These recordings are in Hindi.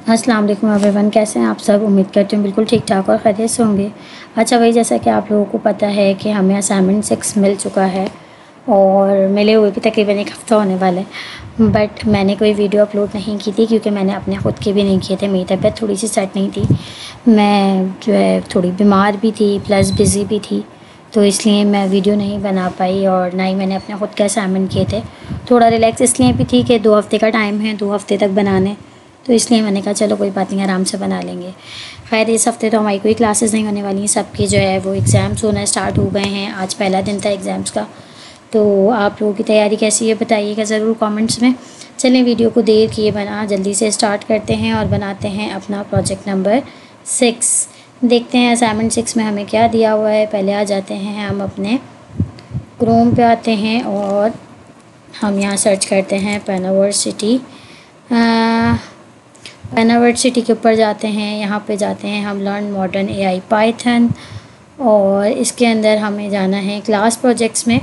अस्सलाम वालेकुम एवरीवन, कैसे हैं आप सब। उम्मीद करती हूँ बिल्कुल ठीक ठाक और खैरियत से होंगे। अच्छा भाई, जैसा कि आप लोगों को पता है कि हमें असाइनमेंट 6 मिल चुका है और मिले हुए भी तकरीबन एक हफ़्ता होने वाला है। बट मैंने कोई वीडियो अपलोड नहीं की थी क्योंकि मैंने अपने ख़ुद के भी नहीं किए थे। मेरी तबीयत थोड़ी सी सेट नहीं थी, मैं जो है थोड़ी बीमार भी थी प्लस बिज़ी भी थी, तो इसलिए मैं वीडियो नहीं बना पाई और ना ही मैंने अपने ख़ुद के असाइनमेंट किए थे। थोड़ा रिलैक्स इसलिए भी थी कि 2 हफ़्ते का टाइम है, 2 हफ़्ते तक बनाने, तो इसलिए मैंने कहा चलो कोई बात नहीं, आराम से बना लेंगे। खैर इस हफ़्ते तो हमारी कोई क्लासेस नहीं होने वाली हैं, सबकी जो है वो एग्ज़ाम्स होना स्टार्ट हो गए हैं। आज पहला दिन था एग्ज़ाम्स का, तो आप लोगों की तैयारी कैसी है बताइएगा ज़रूर कमेंट्स में। चलें वीडियो को देर किए बना जल्दी से स्टार्ट करते हैं और बनाते हैं अपना प्रोजेक्ट नंबर 6। देखते हैं असाइनमेंट 6 में हमें क्या दिया हुआ है। पहले आ जाते हैं हम अपने क्रोम पे आते हैं और हम यहाँ सर्च करते हैं पेनावर्सिटी। पेनावर्सिटी के ऊपर जाते हैं, यहाँ पे जाते हैं हम लर्न मॉडर्न AI पाइथन और इसके अंदर हमें जाना है क्लास प्रोजेक्ट्स में।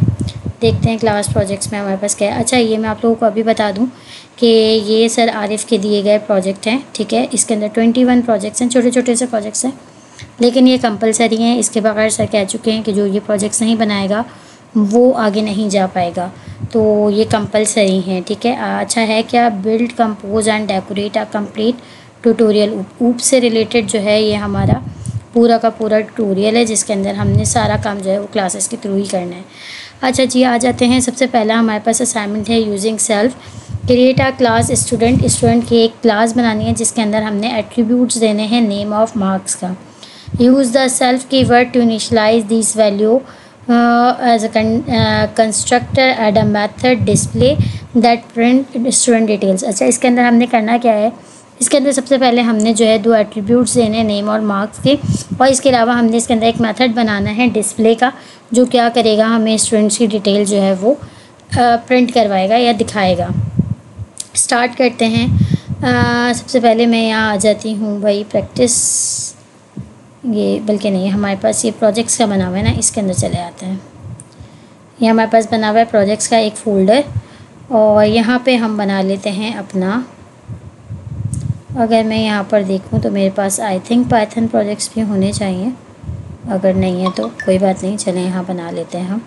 देखते हैं क्लास प्रोजेक्ट्स में हमारे पास क्या है। अच्छा ये मैं आप लोगों को अभी बता दूं कि ये सर आरिफ के दिए गए प्रोजेक्ट हैं, ठीक है। इसके अंदर 21 प्रोजेक्ट्स हैं, छोटे छोटे से प्रोजेक्ट्स हैं, लेकिन ये कंपलसरी हैं। इसके बगैर सर कह चुके हैं कि जो ये प्रोजेक्ट्स नहीं बनाएगा वो आगे नहीं जा पाएगा, तो ये कंपलसरी हैं, ठीक है। अच्छा है क्या, build compose and decorate a complete tutorial. ऊप से रिलेटेड जो है ये हमारा पूरा का पूरा ट्यूटोरियल है, जिसके अंदर हमने सारा काम जो है वो क्लासेस के थ्रू ही करना है। अच्छा जी, आ जाते हैं। सबसे पहला हमारे पास असाइनमेंट है using self create a class student. Student की एक क्लास बनानी है जिसके अंदर हमने एट्रीब्यूट्स देने हैं नेम ऑफ मार्क्स का। Use the self keyword to initialise this value as a constructor add a method display that print student details। अच्छा इसके अंदर हमने करना क्या है, इसके अंदर सबसे पहले हमने जो है 2 एट्रीब्यूट्स देने हैं नेम और मार्क्स के, और इसके अलावा हमने इसके अंदर एक मेथड बनाना है डिस्प्ले का, जो क्या करेगा, हमें स्टूडेंट्स की डिटेल जो है वो प्रिंट करवाएगा या दिखाएगा। स्टार्ट करते हैं। सबसे पहले मैं यहाँ आ जाती हूँ भाई प्रैक्टिस, ये बल्कि नहीं, हमारे पास ये प्रोजेक्ट्स का बना हुआ है ना, इसके अंदर चले आते हैं। ये हमारे पास बना हुआ है प्रोजेक्ट्स का एक फ़ोल्डर, और यहाँ पे हम बना लेते हैं अपना, अगर मैं यहाँ पर देखूँ तो मेरे पास आई थिंक पाइथन प्रोजेक्ट्स भी होने चाहिए, अगर नहीं है तो कोई बात नहीं, चलें यहाँ बना लेते हैं। हम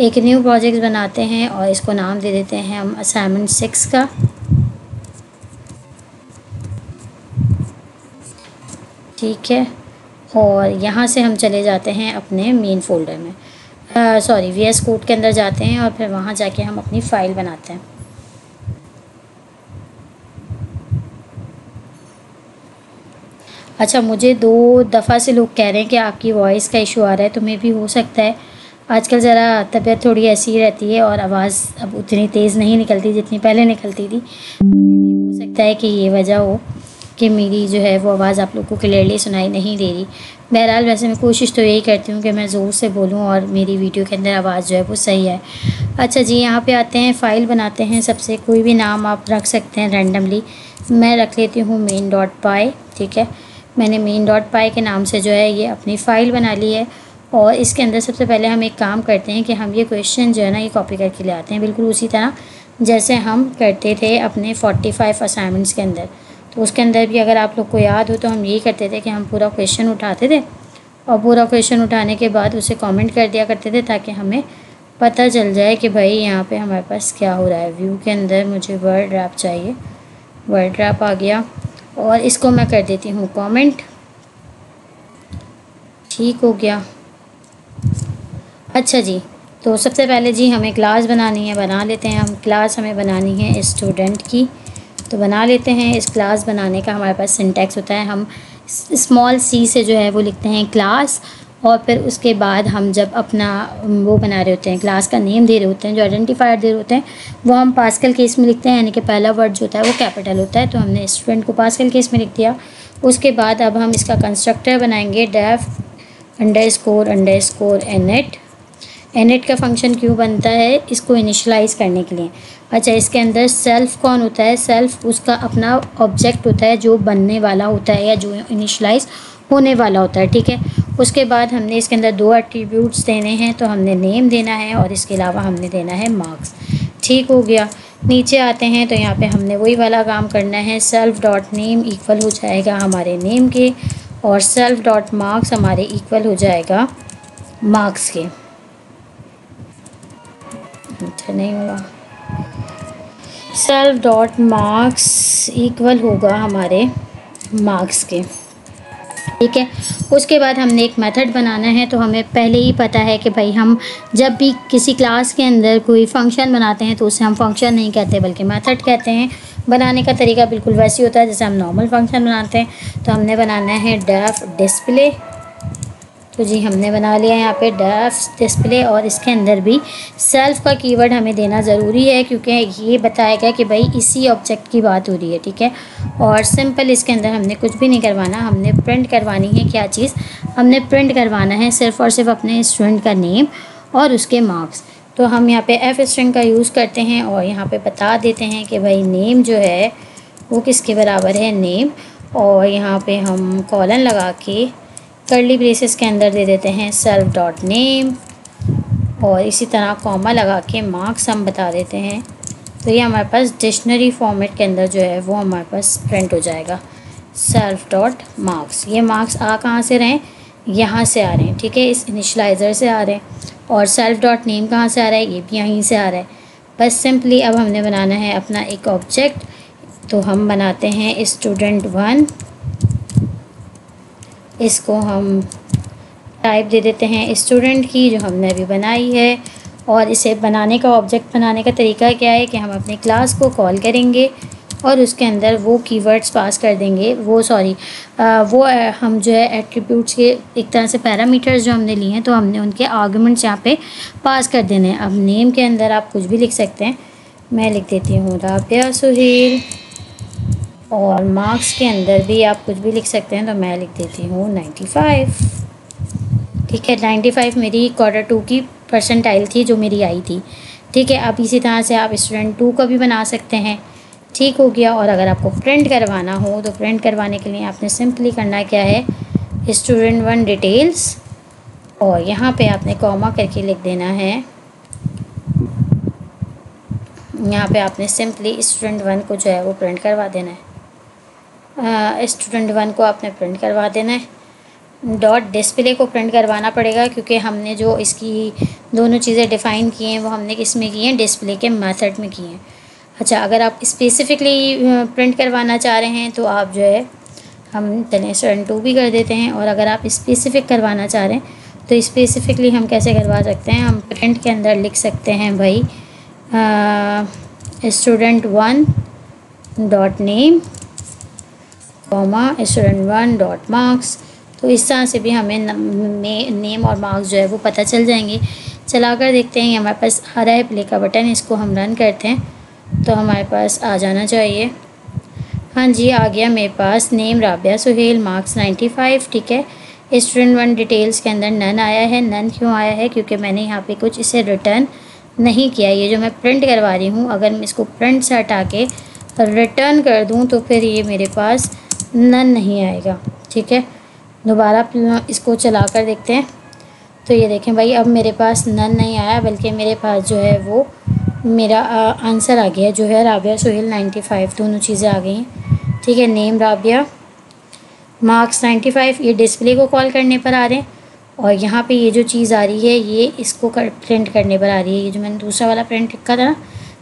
एक न्यू प्रोजेक्ट बनाते हैं और इसको नाम दे देते हैं हम असाइनमेंट 6 का, ठीक है। और यहाँ से हम चले जाते हैं अपने मेन फोल्डर में, सॉरी VS कोड के अंदर जाते हैं और फिर वहाँ जाके हम अपनी फ़ाइल बनाते हैं। अच्छा मुझे 2 दफ़ा से लोग कह रहे हैं कि आपकी वॉइस का इशू आ रहा है, तो मैं भी हो सकता है आजकल ज़रा तबीयत थोड़ी ऐसी ही रहती है और आवाज़ अब उतनी तेज़ नहीं निकलती जितनी पहले निकलती थी, हो सकता है कि ये वजह हो कि मेरी जो है वो आवाज़ आप लोग को क्लियरली सुनाई नहीं दे रही। बहरहाल वैसे मैं कोशिश तो यही करती हूँ कि मैं ज़ोर से बोलूँ और मेरी वीडियो के अंदर आवाज़ जो है वो सही है। अच्छा जी, यहाँ पे आते हैं, फ़ाइल बनाते हैं। सबसे कोई भी नाम आप रख सकते हैं रैंडमली, मैं रख लेती हूँ main.py, ठीक है। मैंने main.py के नाम से जो है ये अपनी फ़ाइल बना ली है, और इसके अंदर सबसे पहले हम एक काम करते हैं कि हम ये क्वेश्चन जो है ना ये कॉपी करके ले आते हैं, बिल्कुल उसी तरह जैसे हम करते थे अपने 45 असाइनमेंट्स के अंदर। तो उसके अंदर भी अगर आप लोग को याद हो तो हम यही करते थे कि हम पूरा क्वेश्चन उठाते थे और पूरा क्वेश्चन उठाने के बाद उसे कमेंट कर दिया करते थे, ताकि हमें पता चल जाए कि भाई यहाँ पे हमारे पास क्या हो रहा है। व्यू के अंदर मुझे वर्ड रैप चाहिए, वर्ड रैप आ गया और इसको मैं कर देती हूँ कमेंट, ठीक हो गया। अच्छा जी, तो सबसे पहले जी हमें क्लास बनानी है, बना लेते हैं हम। क्लास हमें बनानी है स्टूडेंट की, तो बना लेते हैं। इस क्लास बनाने का हमारे पास सिंटैक्स होता है, हम स्मॉल c से जो है वो लिखते हैं क्लास, और फिर उसके बाद हम जब अपना वो बना रहे होते हैं, क्लास का नेम दे रहे होते हैं, जो आइडेंटिफायर दे रहे होते हैं, वो हम पास्कल केस में लिखते हैं, यानी कि पहला वर्ड जो होता है वो कैपिटल होता है, तो हमने स्टूडेंट को पास्कल केस में लिख दिया। उसके बाद अब हम इसका कंस्ट्रक्टर बनाएंगे, def__init। इनिट का फंक्शन क्यों बनता है, इसको इनिशलाइज करने के लिए। अच्छा इसके अंदर सेल्फ कौन होता है, सेल्फ उसका अपना ऑब्जेक्ट होता है जो बनने वाला होता है या जो इनिशलाइज होने वाला होता है, ठीक है। उसके बाद हमने इसके अंदर 2 एट्रीब्यूट्स देने हैं, तो हमने नेम देना है और इसके अलावा हमने देना है मार्क्स, ठीक हो गया। नीचे आते हैं तो यहाँ पे हमने वही वाला काम करना है। सेल्फ डॉट नेम इक्वल हो जाएगा हमारे नेम के, और सेल्फ डॉट मार्क्स हमारे इक्वल हो जाएगा मार्क्स के। अच्छा नहीं हुआ। सेल्फ डॉट मार्क्स इक्वल होगा हमारे मार्क्स के, ठीक है। उसके बाद हमने एक मेथड बनाना है। तो हमें पहले ही पता है कि भाई हम जब भी किसी क्लास के अंदर कोई फंक्शन बनाते हैं तो उसे हम फंक्शन नहीं कहते बल्कि मेथड कहते हैं। बनाने का तरीका बिल्कुल वैसे होता है जैसे हम नॉर्मल फंक्शन बनाते हैं। तो हमने बनाना है डेफ डिस्प्ले। तो जी हमने बना लिया यहाँ पे डेफ डिस्प्ले, और इसके अंदर भी सेल्फ का कीवर्ड हमें देना ज़रूरी है क्योंकि ये बताएगा कि भाई इसी ऑब्जेक्ट की बात हो रही है, ठीक है। और सिंपल इसके अंदर हमने कुछ भी नहीं करवाना, हमने प्रिंट करवानी है क्या चीज़, हमने प्रिंट करवाना है सिर्फ़ और सिर्फ अपने स्टूडेंट का नेम और उसके मार्क्स। तो हम यहाँ पे एफ स्ट्रिंग का यूज़ करते हैं और यहाँ पे बता देते हैं कि भाई नेम जो है वो किसके बराबर है, नेम। और यहाँ पे हम कॉलन लगा के कर्ली ब्रेसेस के अंदर दे देते हैं सेल्फ डॉट नेम, और इसी तरह कॉमा लगा के मार्क्स हम बता देते हैं। तो ये हमारे पास डिक्शनरी फॉर्मेट के अंदर जो है वो हमारे पास प्रिंट हो जाएगा सेल्फ डॉट मार्क्स। ये मार्क्स आ कहाँ से रहे हैं, यहाँ से आ रहे हैं, ठीक है, इस इनिशलाइज़र से आ रहे हैं। और सेल्फ डॉट नेम कहाँ से आ रहा है, ये भी यहीं से आ रहा है। बस सिंपली अब हमने बनाना है अपना एक ऑब्जेक्ट। तो हम बनाते हैं student1, इसको हम टाइप दे देते हैं स्टूडेंट की जो हमने अभी बनाई है। और इसे बनाने का, ऑब्जेक्ट बनाने का तरीका क्या है कि हम अपनी क्लास को कॉल करेंगे और उसके अंदर वो कीवर्ड्स पास कर देंगे, हम जो है एट्रीब्यूट्स के एक तरह से पैरामीटर्स जो हमने लिए हैं तो हमने उनके आर्गुमेंट्स यहाँ पे पास कर देने हैं। अब नेम के अंदर आप कुछ भी लिख सकते हैं, मैं लिख देती हूँ राबिया सुहेल, और मार्क्स के अंदर भी आप कुछ भी लिख सकते हैं तो मैं लिख देती हूँ 95, ठीक है। 95 मेरी Q2 की परसेंटाइल थी जो मेरी आई थी, ठीक है। अब इसी तरह से आप student2 का भी बना सकते हैं, ठीक हो गया। और अगर आपको प्रिंट करवाना हो तो प्रिंट करवाने के लिए आपने सिंपली करना क्या है, student1 डिटेल्स, और यहाँ पे आपने कॉमा करके लिख देना है, यहाँ पे आपने सिंपली student1 को जो है वो प्रिंट करवा देना है। student1 को आपने प्रिंट करवा देना है। डॉट डिस्प्ले को प्रिंट करवाना पड़ेगा क्योंकि हमने जो इसकी दोनों चीज़ें डिफ़ाइन की हैं वो हमने किस में की हैं, डिस्प्ले के मेथड में की हैं। अच्छा, अगर आप स्पेसिफ़िकली प्रिंट करवाना चाह रहे हैं तो आप जो है हम चलें student2 भी कर देते हैं। और अगर आप स्पेसिफ़िक करवाना चाह रहे हैं तो स्पेसिफ़िकली हम कैसे करवा सकते हैं, हम प्रिंट के अंदर लिख सकते हैं भाई student1 dot name comma student1 dot marks. तो इस तरह से भी हमें नेम और मार्क्स जो है वो पता चल जाएंगे। चला कर देखते हैं, हमारे पास आ रहा है प्ले का बटन, इसको हम रन करते हैं तो हमारे पास आ जाना चाहिए। हाँ जी, आ गया मेरे पास, नेम राबिया सुहेल, मार्क्स 95, ठीक है। student1 डिटेल्स के अंदर नन आया है। नन क्यों आया है, क्योंकि मैंने यहाँ पे कुछ इसे रिटर्न नहीं किया। ये जो मैं प्रिंट करवा रही हूँ, अगर मैं इसको प्रिंट से हटा के रिटर्न कर दूँ तो फिर ये मेरे पास नन नहीं आएगा, ठीक है। दोबारा इसको चला कर देखते हैं तो ये देखें भाई, अब मेरे पास नन नहीं आया बल्कि मेरे पास जो है वो मेरा आंसर आ गया जो है राबिया सुहेल 95, दोनों चीज़ें आ गई हैं, ठीक है। नेम राबिया, मार्क्स 95, ये डिस्प्ले को कॉल करने पर आ रहे हैं। और यहाँ पे ये जो चीज़ आ रही है ये इसको प्रिंट करने पर आ रही है। ये जो मैंने दूसरा वाला प्रिंट लिखा था ना,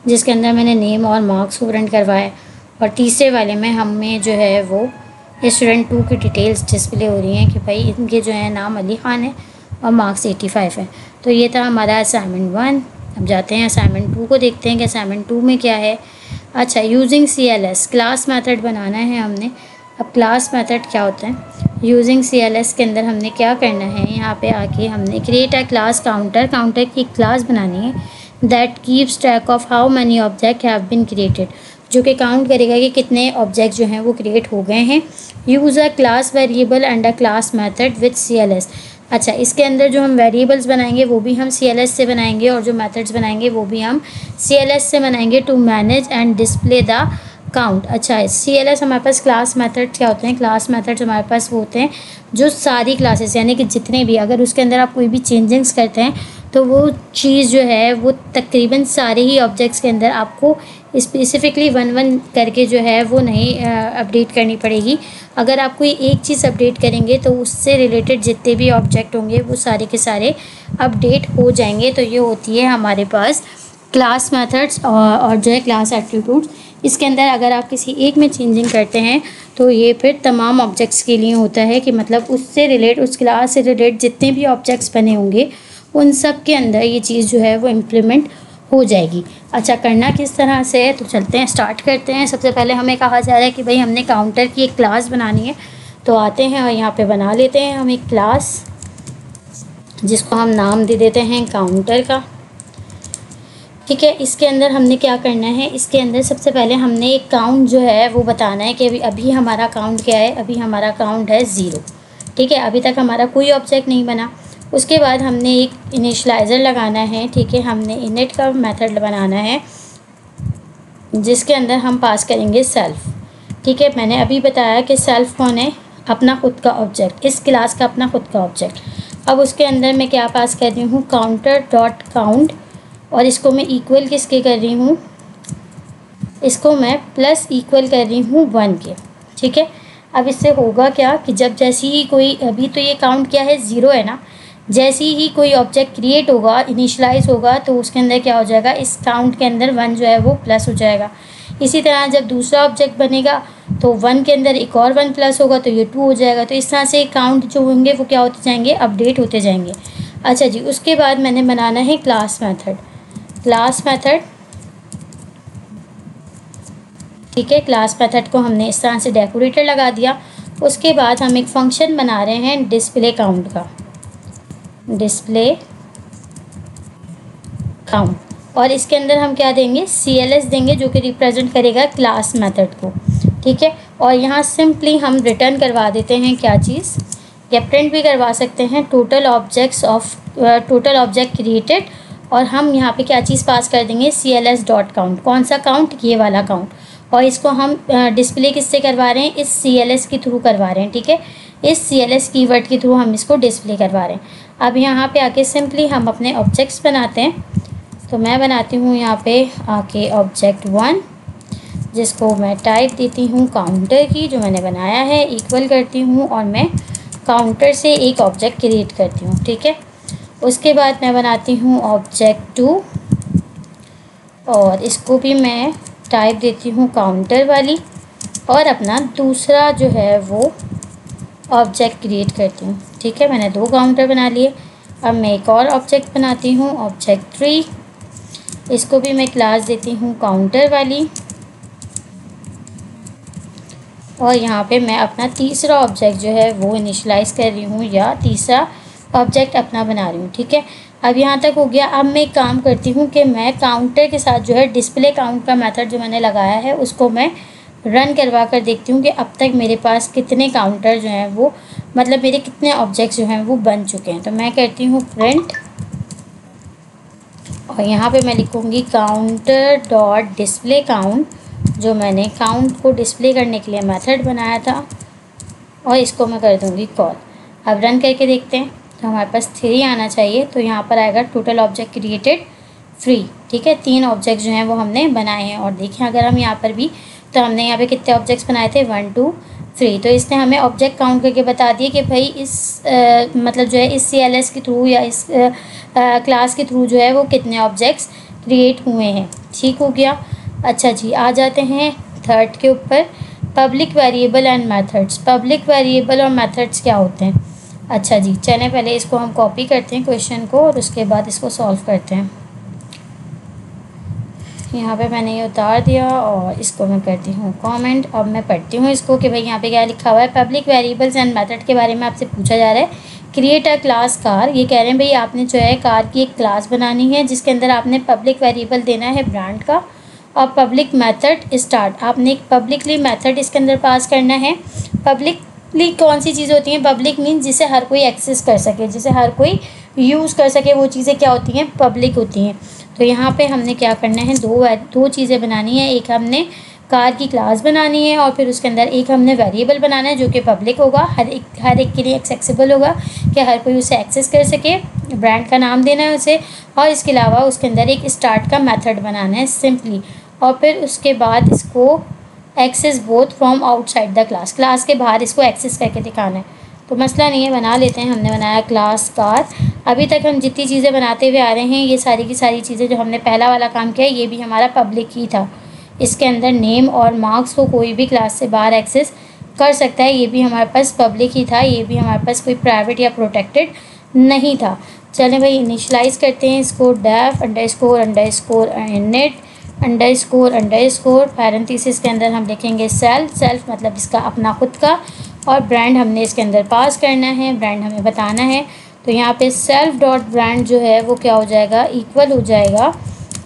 जिसके अंदर मैंने नेम और मार्क्स को प्रिंट करवाया, और तीसरे वाले में हमें जो है वो student2 की डिटेल्स डिस्प्ले हो रही हैं कि भाई इनके जो है नाम अली ख़ान है और मार्क्स 85 है। तो ये था हमारा असाइनमेंट 1। अब जाते हैं असाइनमेंट 2 को, देखते हैं कि असाइनमेंट 2 में क्या है। अच्छा, यूजिंग CLS क्लास मेथड बनाना है हमने। अब क्लास मेथड क्या होता है, यूजिंग CLS के अंदर हमने क्या करना है, यहाँ पे आके हमने क्रिएट अ क्लास काउंटर की क्लास बनानी है that keeps track of how many object have been created, जो कि काउंट करेगा कि कितने ऑब्जेक्ट जो हैं वो क्रिएट हो गए हैं। Use a class variable and a class method with CLS। अच्छा, इसके अंदर जो हम वेरिएबल्स बनाएंगे वो भी हम CLS से बनाएंगे और जो मेथड्स बनाएंगे वो भी हम CLS से बनाएंगे to manage and display the count. अच्छा, CLS हमारे पास क्लास मेथड क्या होते हैं, क्लास मेथड्स हमारे पास वो होते हैं जो सारी क्लासेस यानी कि जितने भी, अगर उसके अंदर आप कोई भी चेंजिंग्स करते हैं तो वो चीज़ जो है वो तकरीबन सारे ही ऑब्जेक्ट्स के अंदर आपको स्पेसिफिकली वन वन करके जो है वो नहीं अपडेट करनी पड़ेगी। अगर आप कोई एक चीज़ अपडेट करेंगे तो उससे रिलेटेड जितने भी ऑब्जेक्ट होंगे वो सारे के सारे अपडेट हो जाएंगे। तो ये होती है हमारे पास क्लास मेथड्स और जो है क्लास एट्रीब्यूट्स। इसके अंदर अगर आप किसी एक में चेंजिंग करते हैं तो ये फिर तमाम ऑब्जेक्ट्स के लिए होता है कि मतलब उससे रिलेट उस क्लास से रिलेट जितने भी ऑब्जेक्ट्स बने होंगे उन सब के अंदर ये चीज़ जो है वो इम्प्लीमेंट हो जाएगी। अच्छा, करना किस तरह से है तो चलते हैं, स्टार्ट करते हैं। सबसे पहले हमें कहा जा रहा है कि भाई हमने काउंटर की एक क्लास बनानी है। तो आते हैं और यहाँ पे बना लेते हैं हम एक क्लास जिसको हम नाम दे देते हैं काउंटर का। ठीक है, इसके अंदर हमने क्या करना है, इसके अंदर सबसे पहले हमने एक काउंट जो है वो बताना है कि अभी हमारा काउंट क्या है। अभी हमारा काउंट है 0। ठीक है, अभी तक हमारा कोई ऑब्जेक्ट नहीं बना। उसके बाद हमने एक इनिशियलाइज़र लगाना है। ठीक है, हमने इनिट का मेथड बनाना है जिसके अंदर हम पास करेंगे सेल्फ। ठीक है, मैंने अभी बताया कि सेल्फ कौन है, अपना खुद का ऑब्जेक्ट, इस क्लास का अपना खुद का ऑब्जेक्ट। अब उसके अंदर मैं क्या पास कर रही हूँ, काउंटर डॉट काउंट, और इसको मैं इक्वल किसके कर रही हूँ, इसको मैं प्लस इक्वल कर रही हूँ 1 के। ठीक है, अब इससे होगा क्या कि जब जैसी ही कोई, अभी तो ये काउंट क्या है 0 है ना, जैसे ही कोई ऑब्जेक्ट क्रिएट होगा, इनिशियलाइज होगा, तो उसके अंदर क्या हो जाएगा, इस काउंट के अंदर 1 जो है वो प्लस हो जाएगा। इसी तरह जब दूसरा ऑब्जेक्ट बनेगा तो 1 के अंदर एक और 1 प्लस होगा तो ये 2 हो जाएगा। तो इस तरह से काउंट जो होंगे वो क्या होते जाएंगे, अपडेट होते जाएंगे। अच्छा जी, उसके बाद मैंने बनाना है क्लास मेथड। क्लास मेथड, ठीक है, क्लास मेथड को हमने इस तरह से डेकोरेटर लगा दिया। उसके बाद हम एक फंक्शन बना रहे हैं डिस्प्ले काउंट का, डिस्प्ले काउंट, और इसके अंदर हम क्या देंगे, CLS देंगे जो कि रिप्रेजेंट करेगा क्लास मेथड को। ठीक है, और यहाँ सिंपली हम रिटर्न करवा देते हैं क्या चीज़, या प्रिंट भी करवा सकते हैं, टोटल ऑब्जेक्ट क्रिएटेड, और हम यहाँ पे क्या चीज़ पास कर देंगे, CLS डॉट काउंट। कौन सा काउंट, ये वाला काउंट, और इसको हम डिस्प्ले किससे करवा रहे हैं, इस CLS के थ्रू करवा रहे हैं। ठीक है, इस CLS कीवर्ड के थ्रू हम इसको डिस्प्ले करवा रहे हैं। अब यहाँ पे आके सिंपली हम अपने ऑब्जेक्ट्स बनाते हैं। तो मैं बनाती हूँ यहाँ पे आके ऑब्जेक्ट 1, जिसको मैं टाइप देती हूँ काउंटर की, जो मैंने बनाया है, इक्वल करती हूँ और मैं काउंटर से एक ऑब्जेक्ट क्रिएट करती हूँ। ठीक है, उसके बाद मैं बनाती हूँ ऑब्जेक्ट 2, और इसको भी मैं टाइप देती हूँ काउंटर वाली, और अपना दूसरा जो है वो ऑब्जेक्ट क्रिएट करती हूँ। ठीक है, मैंने 2 काउंटर बना लिए। अब मैं एक और ऑब्जेक्ट बनाती हूँ ऑब्जेक्ट 3, इसको भी मैं क्लास देती हूँ काउंटर वाली, और यहाँ पे मैं अपना तीसरा ऑब्जेक्ट जो है वो इनिशियलाइज कर रही हूँ, या तीसरा ऑब्जेक्ट अपना बना रही हूँ। ठीक है, अब यहाँ तक हो गया। अब मैं एक काम करती हूँ कि मैं काउंटर के साथ जो है डिस्प्ले काउंट का मेथड जो मैंने लगाया है उसको मैं रन करवा कर देखती हूँ कि अब तक मेरे पास कितने काउंटर जो हैं वो, मतलब मेरे कितने ऑब्जेक्ट्स जो हैं वो बन चुके हैं। तो मैं करती हूँ प्रिंट, और यहाँ पे मैं लिखूँगी काउंटर डॉट डिस्प्ले काउंट, जो मैंने काउंट को डिस्प्ले करने के लिए मेथड बनाया था, और इसको मैं कर दूँगी कॉल। अब रन करके देखते हैं तो हमारे पास 3 आना चाहिए। तो यहाँ पर आएगा टोटल ऑब्जेक्ट क्रिएटेड 3। ठीक है, 3 ऑब्जेक्ट जो हैं वो हमने बनाए हैं। और देखिए अगर हम यहाँ पर भी, तो हमने यहाँ पे कितने ऑब्जेक्ट्स बनाए थे, 1 2 3। तो इसने हमें ऑब्जेक्ट काउंट करके बता दिए कि भाई इस मतलब जो है इस CLS के थ्रू या इस क्लास के थ्रू जो है वो कितने ऑब्जेक्ट्स क्रिएट हुए हैं। ठीक हो गया। अच्छा जी, आ जाते हैं थर्ड के ऊपर, public variable and methods. Public variable और मेथड्स क्या होते हैं। अच्छा जी, चलें पहले इसको हम कॉपी करते हैं क्वेश्चन को, और उसके बाद इसको सॉल्व करते हैं। यहाँ पे मैंने ये उतार दिया और इसको मैं करती हूँ कमेंट। अब मैं पढ़ती हूँ इसको कि भाई यहाँ पे क्या लिखा हुआ है। पब्लिक वेरिएबल्स एंड मेथड के बारे में आपसे पूछा जा रहा है। क्रिएट अ क्लास कार, ये कह रहे हैं भाई आपने जो है कार की एक क्लास बनानी है जिसके अंदर आपने पब्लिक वेरिएबल देना है ब्रांड का, और पब्लिक मेथड स्टार्ट, आपने एक पब्लिकली मेथड इसके अंदर पास करना है। पब्लिकली कौन सी चीज़ होती हैं, पब्लिक मीन्स जिसे हर कोई एक्सेस कर सके, जिसे हर कोई यूज़ कर सके, वो चीज़ें क्या होती हैं, पब्लिक होती हैं। तो यहाँ पे हमने क्या करना है, दो चीज़ें बनानी है। एक हमने कार की क्लास बनानी है, और फिर उसके अंदर एक हमने वेरिएबल बनाना है जो कि पब्लिक होगा, हर एक के लिए एक्सेसिबल होगा कि हर कोई उसे एक्सेस कर सके। ब्रांड का नाम देना है उसे, और इसके अलावा उसके अंदर एक स्टार्ट का मेथड बनाना है सिंपली, और फिर उसके बाद इसको access both from outside the class, class के बाहर इसको एक्सेस करके दिखाना है। तो मसला नहीं है, बना लेते हैं। हमने बनाया क्लास कार। अभी तक हम जितनी चीज़ें बनाते हुए आ रहे हैं, ये सारी की सारी चीज़ें जो हमने पहला वाला काम किया ये भी हमारा पब्लिक ही था। इसके अंदर नेम और मार्क्स को कोई भी क्लास से बाहर एक्सेस कर सकता है, ये भी हमारे पास पब्लिक ही था, ये भी हमारे पास कोई प्राइवेट या प्रोटेक्टेड नहीं था। चलें भाई इनिशलाइज़ करते हैं इसको, def underscore init underscore parenthesis के अंदर हम लिखेंगे सेल्फ मतलब इसका अपना खुद का, और ब्रांड हमने इसके अंदर पास करना है, ब्रांड हमें बताना है। तो यहाँ पे सेल्फ डॉट ब्रांड जो है वो क्या हो जाएगा, इक्वल हो जाएगा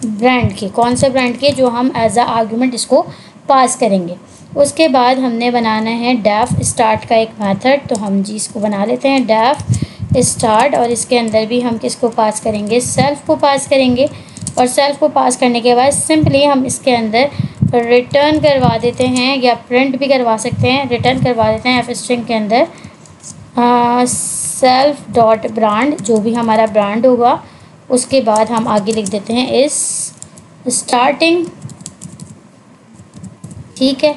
ब्रांड के, कौन सा ब्रांड के, जो हम एज अ आर्गूमेंट इसको पास करेंगे। उसके बाद हमने बनाना है डेफ स्टार्ट का एक मेथड, तो हम जी इसको बना लेते हैं डेफ स्टार्ट, और इसके अंदर भी हम किसको पास करेंगे, सेल्फ को पास करेंगे। और सेल्फ को पास करने के बाद सिंपली हम इसके अंदर रिटर्न करवा देते हैं, या प्रिंट भी करवा सकते हैं, रिटर्न करवा देते हैं एफ स्ट्रिंग के अंदर सेल्फ डॉट ब्रांड, जो भी हमारा ब्रांड होगा। उसके बाद हम आगे लिख देते हैं इस स्टार्टिंग, ठीक है,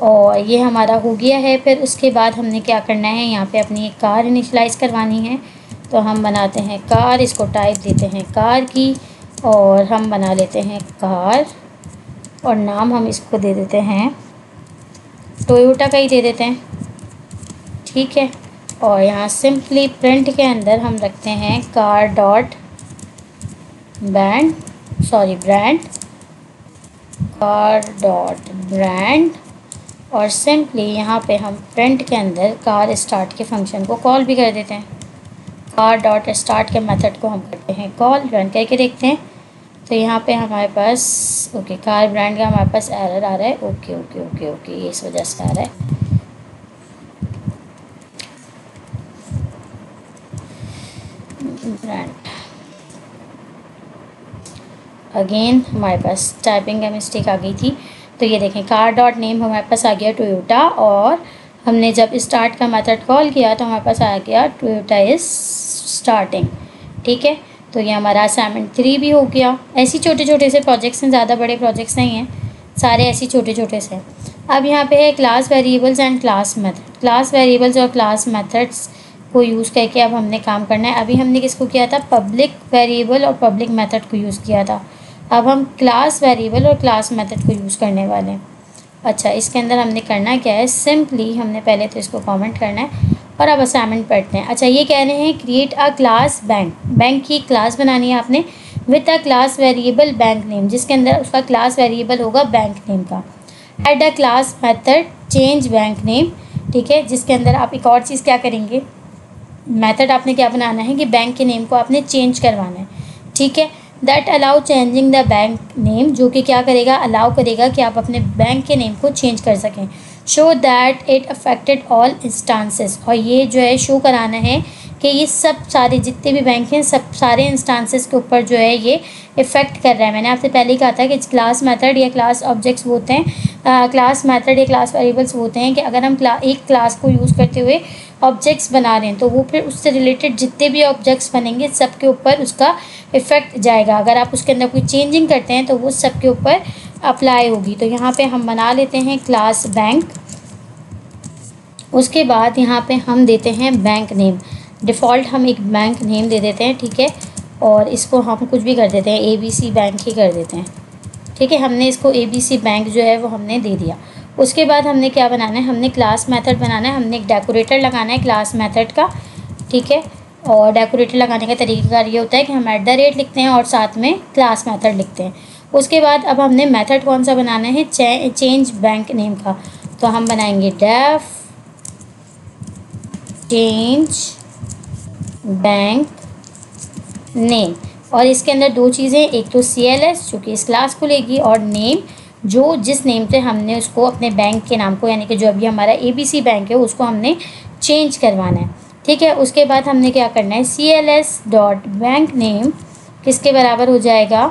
और ये हमारा हो गया है। फिर उसके बाद हमने क्या करना है, यहाँ पे अपनी एक कार इनिशलाइज़ करवानी है, तो हम बनाते हैं कार, इसको टाइप देते हैं कार की, और हम बना लेते हैं कार, और नाम हम इसको दे देते हैं टोयोटा का ही दे देते हैं, ठीक है। और यहाँ सिंपली प्रिंट के अंदर हम रखते हैं car dot brand, car dot brand, और सिंपली यहाँ पे हम प्रिंट के अंदर कार स्टार्ट के फंक्शन को कॉल भी कर देते हैं, कार डॉट स्टार्ट के मेथड को हम करते हैं कॉल। रन करके देखते हैं, तो यहाँ पे हमारे पास ओके कार ब्रांड का हमारे पास एरर आ रहा है, ओके ये इस वजह से आ रहा है। ब्रांड अगेन हमारे पास टाइपिंग का मिस्टेक आ गई थी, तो ये देखें कार डॉट नेम हमारे पास आ गया टोयोटा, और हमने जब स्टार्ट का मेथड कॉल किया तो हमारे पास आ गया टोयोटा इज़ स्टार्टिंग, ठीक है। तो ये हमारा असाइनमेंट 3 भी हो गया। ऐसी छोटे छोटे से प्रोजेक्ट्स हैं, ज़्यादा बड़े प्रोजेक्ट्स नहीं हैं, सारे ऐसे छोटे छोटे से। अब यहाँ पे है class variables and class method. Class variables और क्लास मेथड्स को यूज़ करके अब हमने काम करना है। अभी हमने किसको किया था, पब्लिक वेरिएबल और पब्लिक मेथड को यूज़ किया था। अब हम क्लास वेरिएबल और क्लास मेथड को यूज़ करने वाले हैं। अच्छा, इसके अंदर हमने करना क्या है, सिंपली हमने पहले तो इसको कमेंट करना है, और अब असाइनमेंट पढ़ते हैं। अच्छा, ये कह रहे हैं create a class bank, bank की क्लास बनानी है आपने with a class variable bank name, जिसके अंदर उसका क्लास वेरिएबल होगा बैंक नेम का। ऐड अ class method change bank name, ठीक है, जिसके अंदर आप एक और चीज़ क्या करेंगे, मेथड आपने क्या बनाना है कि बैंक के नेम को आपने चेंज करवाना है, ठीक है। That allow changing the bank name, जो कि क्या करेगा, अलाउ करेगा कि आप अपने बैंक के नेम को चेंज कर सकें। Show that it affected all instances, और ये जो है शो कराना है कि ये सब सारे जितने भी बैंक हैं सब सारे इंस्टांसेस के ऊपर जो है ये इफ़ेक्ट कर रहा है। मैंने आपसे पहले ही कहा था कि क्लास मेथड या क्लास ऑब्जेक्ट्स होते हैं, क्लास मेथड या क्लास वेरिएबल्स होते हैं कि अगर हम एक क्लास को यूज़ करते हुए ऑब्जेक्ट्स बना रहे हैं तो वो फिर उससे रिलेटेड जितने भी ऑब्जेक्ट्स बनेंगे सब के ऊपर उसका इफ़ेक्ट जाएगा। अगर आप उसके अंदर कोई चेंजिंग करते हैं तो वो सब के ऊपर अप्लाई होगी। तो यहाँ पे हम बना लेते हैं क्लास बैंक। उसके बाद यहाँ पे हम देते हैं बैंक नेम, डिफ़ॉल्ट हम एक बैंक नेम दे देते हैं, ठीक है, और इसको हम कुछ भी कर देते हैं, ABC बैंक ही कर देते हैं, ठीक है। हमने इसको ABC बैंक जो है वो हमने दे दिया। उसके बाद हमने क्या बनाना है, हमने क्लास मेथड बनाना है, हमने एक डेकोरेटर लगाना है क्लास मेथड का, ठीक है। और डेकोरेटर लगाने का तरीका ये होता है कि हम @ लिखते हैं और साथ में क्लास मेथड लिखते हैं। उसके बाद अब हमने मेथड कौन सा बनाना है, चेंज बैंक नेम का, तो हम बनाएंगे डेफ चेंज बैंक नेम, और इसके अंदर दो चीज़ें, एक तो CLS जो कि इस क्लास को लेगी, और नेम जो जिस नेम से हमने उसको अपने बैंक के नाम को, यानी कि जो अभी हमारा ABC बैंक है उसको हमने चेंज करवाना है, ठीक है। उसके बाद हमने क्या करना है, CLS डॉट बैंक नेम किसके बराबर हो जाएगा,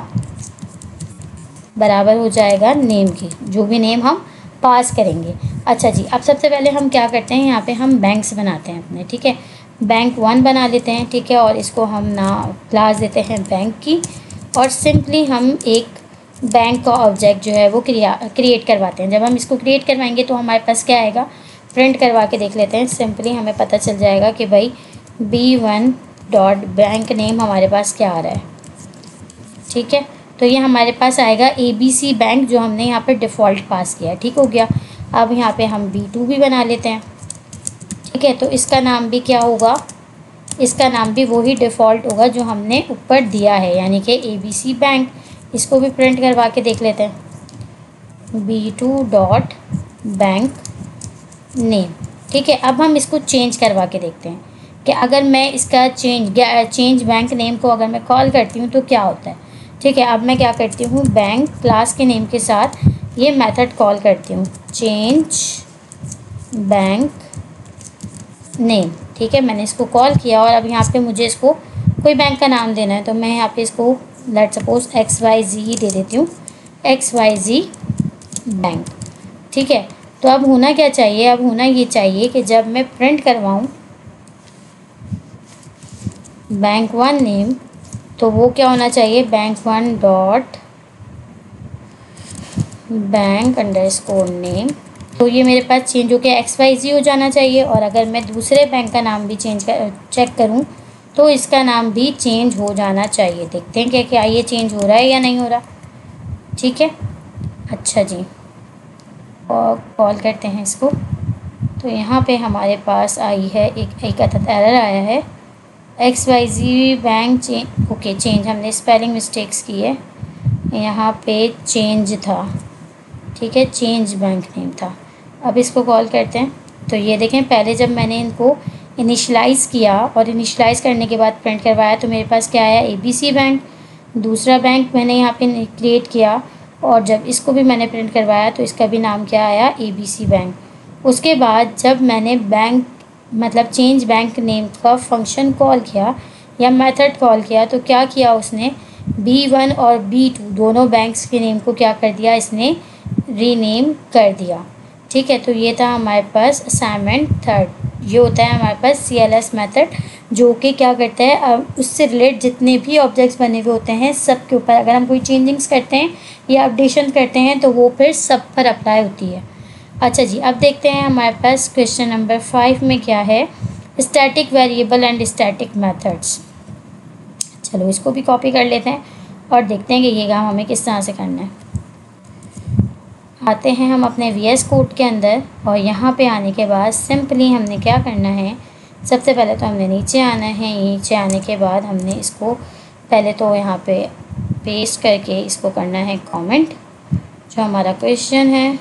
बराबर हो जाएगा नेम की, जो भी नेम हम पास करेंगे। अच्छा जी, अब सबसे पहले हम क्या करते हैं, यहाँ पे हम बैंक्स बनाते हैं अपने, ठीक है। बैंक 1 बना लेते हैं, ठीक है। और इसको हम ना क्लास देते हैं बैंक की, और सिंपली हम एक बैंक का ऑब्जेक्ट जो है वो क्रिएट करवाते हैं। जब हम इसको क्रिएट करवाएंगे तो हमारे पास क्या आएगा, प्रिंट करवा के देख लेते हैं। सिंपली हमें पता चल जाएगा कि भाई B1 डॉट बैंक नेम हमारे पास क्या आ रहा है, ठीक है। तो ये हमारे पास आएगा ABC बैंक, जो हमने यहाँ पर डिफ़ॉल्ट पास किया, ठीक हो गया। अब यहाँ पे हम B2 भी बना लेते हैं, ठीक है। तो इसका नाम भी क्या होगा, इसका नाम भी वही डिफ़ॉल्ट होगा जो हमने ऊपर दिया है, यानी कि ABC बैंक। इसको भी प्रिंट करवा के देख लेते हैं, B2 डॉट बैंक नेम, ठीक है। अब हम इसको चेंज करवा के देखते हैं कि अगर मैं इसका चेंज बैंक नेम को अगर मैं कॉल करती हूँ तो क्या होता है, ठीक है। अब मैं क्या करती हूँ, बैंक क्लास के नेम के साथ ये मेथड कॉल करती हूँ, चेंज बैंक नेम, ठीक है। मैंने इसको कॉल किया और अब यहाँ पे मुझे इसको कोई बैंक का नाम देना है, तो मैं यहाँ पे इसको लेट्स सपोज XYZ दे देती हूँ, XYZ बैंक, ठीक है। तो अब होना क्या चाहिए, अब होना ये चाहिए कि जब मैं प्रिंट करवाऊँ बैंक 1 नेम, तो वो क्या होना चाहिए, bank 1 dot bank underscore name. तो ये मेरे पास चेंज होकर XYZ हो जाना चाहिए। और अगर मैं दूसरे बैंक का नाम भी चेक करूँ तो इसका नाम भी चेंज हो जाना चाहिए। देखते हैं क्या क्या ये चेंज हो रहा है या नहीं हो रहा, ठीक है। अच्छा जी, और कॉल करते हैं इसको। तो यहाँ पे हमारे पास आई है एक एरर आया है, XYZ बैंक ओके चेंज, हमने स्पेलिंग मिस्टेक्स की है, यहाँ पे चेंज था, ठीक है, चेंज बैंक नेम था। अब इसको कॉल करते हैं। तो ये देखें, पहले जब मैंने इनको इनिशलाइज़ किया और इनिशलाइज़ करने के बाद प्रिंट करवाया तो मेरे पास क्या आया, ABC बैंक। दूसरा बैंक मैंने यहाँ पे क्रिएट किया और जब इसको भी मैंने प्रिंट करवाया तो इसका भी नाम क्या आया, ABC बैंक। उसके बाद जब मैंने बैंक मतलब चेंज बैंक नेम का फंक्शन कॉल किया या मेथड कॉल किया तो क्या किया उसने, B1 और B2 दोनों बैंक्स के नेम को क्या कर दिया, इसने रीनेम कर दिया, ठीक है। तो ये था हमारे पास असाइनमेंट 3। ये होता है हमारे पास CLS मेथड, जो कि क्या करता है, उससे रिलेट जितने भी ऑब्जेक्ट्स बने हुए होते हैं सब के ऊपर अगर हम कोई चेंजिंग्स करते हैं या अपडेशन करते हैं तो वो फिर सब पर अप्लाई होती है। अच्छा जी, अब देखते हैं हमारे पास क्वेश्चन नंबर 5 में क्या है, static variable and static methods. चलो इसको भी कॉपी कर लेते हैं और देखते हैं कि ये काम हमें किस तरह से करना है। आते हैं हम अपने VS कोड के अंदर और यहाँ पे आने के बाद सिंपली हमने क्या करना है, सबसे पहले तो हमने नीचे आना है। नीचे आने के बाद हमने इसको पहले तो यहाँ पे पेस्ट करके इसको करना है कमेंट, जो हमारा क्वेश्चन है,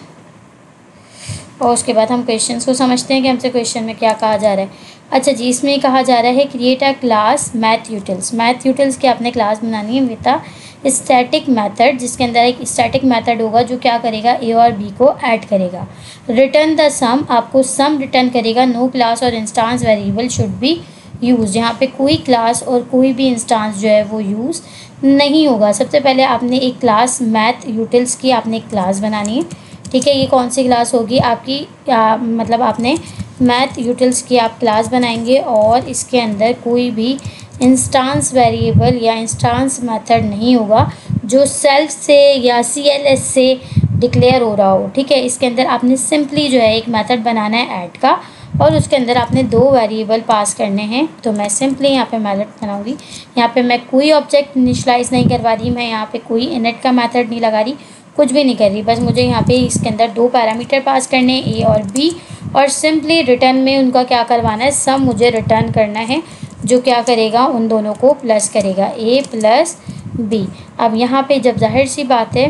और उसके बाद हम क्वेश्चन को समझते हैं कि हमसे क्वेश्चन में क्या कहा जा रहा है। अच्छा जी, इसमें कहा जा रहा है create a class math utils. Math utils की आपने क्लास बनानी है विद स्टैटिक मेथड, जिसके अंदर एक स्टैटिक मेथड होगा जो क्या करेगा, A और B को ऐड करेगा। रिटर्न द सम, आपको सम रिटर्न करेगा। नो क्लास और instance variable should be use, यहाँ पे कोई क्लास और कोई भी इंस्टांस जो है वो यूज़ नहीं होगा। सबसे पहले आपने एक क्लास मैथ यूटिल्स की आपने एक क्लास बनानी है, ठीक है। ये कौन सी क्लास होगी आपकी, मतलब आपने मैथ यूटिल्स की आप क्लास बनाएंगे और इसके अंदर कोई भी इंस्टांस वेरिएबल या इंस्टांस मेथड नहीं होगा जो सेल्फ से या CLS से डिक्लेयर हो रहा हो, ठीक है। इसके अंदर आपने सिंपली जो है एक मेथड बनाना है ऐड का और उसके अंदर आपने 2 वेरिएबल पास करने हैं। तो मैं सिंपली यहाँ पे मेथड बनाऊँगी। यहाँ पे मैं कोई ऑब्जेक्ट इनिशियलाइज़ नहीं करवा रही, मैं यहाँ पे कोई इनिट का मेथड नहीं लगा रही, कुछ भी नहीं कर रही, बस मुझे यहाँ पे इसके अंदर 2 पैरामीटर पास करने हैं, A और B, और सिंपली रिटर्न में उनका क्या करवाना है, सम मुझे रिटर्न करना है, जो क्या करेगा, उन दोनों को प्लस करेगा, A प्लस B। अब यहाँ पे जब जाहिर सी बात है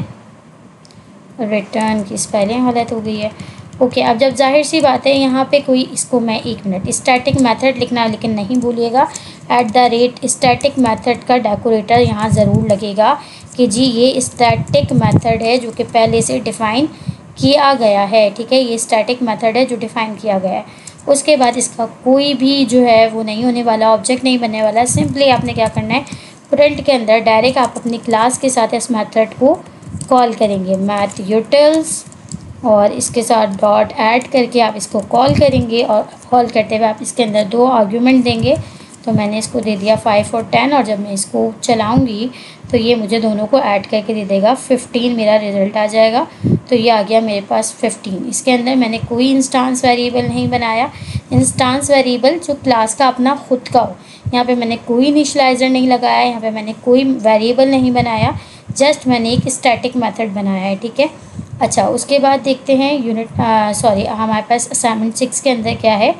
रिटर्न की स्पेलिंग गलत हो गई है, ओके। अब जब जाहिर सी बात है यहाँ पे कोई, इसको मैं 1 मिनट, स्टैटिक मेथड लिखना लेकिन नहीं भूलिएगा, @ स्टैटिक मेथड का डेकोरेटर यहाँ ज़रूर लगेगा कि जी ये स्टैटिक मेथड है जो कि पहले से डिफ़ाइन किया गया है, ठीक है। ये स्टैटिक मेथड है जो डिफ़ाइन किया गया है। उसके बाद इसका कोई भी जो है वो नहीं होने वाला, ऑब्जेक्ट नहीं बनने वाला। सिंपली आपने क्या करना है, प्रिंट के अंदर डायरेक्ट आप अपनी क्लास के साथ इस मेथड को कॉल करेंगे, मैथ यूटिल्स और इसके साथ डॉट ऐड करके आप इसको कॉल करेंगे और कॉल करते हुए आप इसके अंदर 2 आर्ग्यूमेंट देंगे। तो मैंने इसको दे दिया 5 और 10 और जब मैं इसको चलाऊंगी तो ये मुझे दोनों को ऐड करके दे देगा 15, मेरा रिज़ल्ट आ जाएगा। तो ये आ गया मेरे पास 15। इसके अंदर मैंने कोई इंस्टांस वेरिएबल नहीं बनाया। इंस्टांस वेरिएबल जो क्लास का अपना खुद का हो। यहाँ पे मैंने कोई इनिशियलाइज़र नहीं लगाया, यहाँ पे मैंने कोई वेरिएबल नहीं बनाया, जस्ट मैंने एक स्टैटिक मेथड बनाया है। ठीक है, अच्छा उसके बाद देखते हैं हमारे पास असाइनमेंट 6 के अंदर क्या है।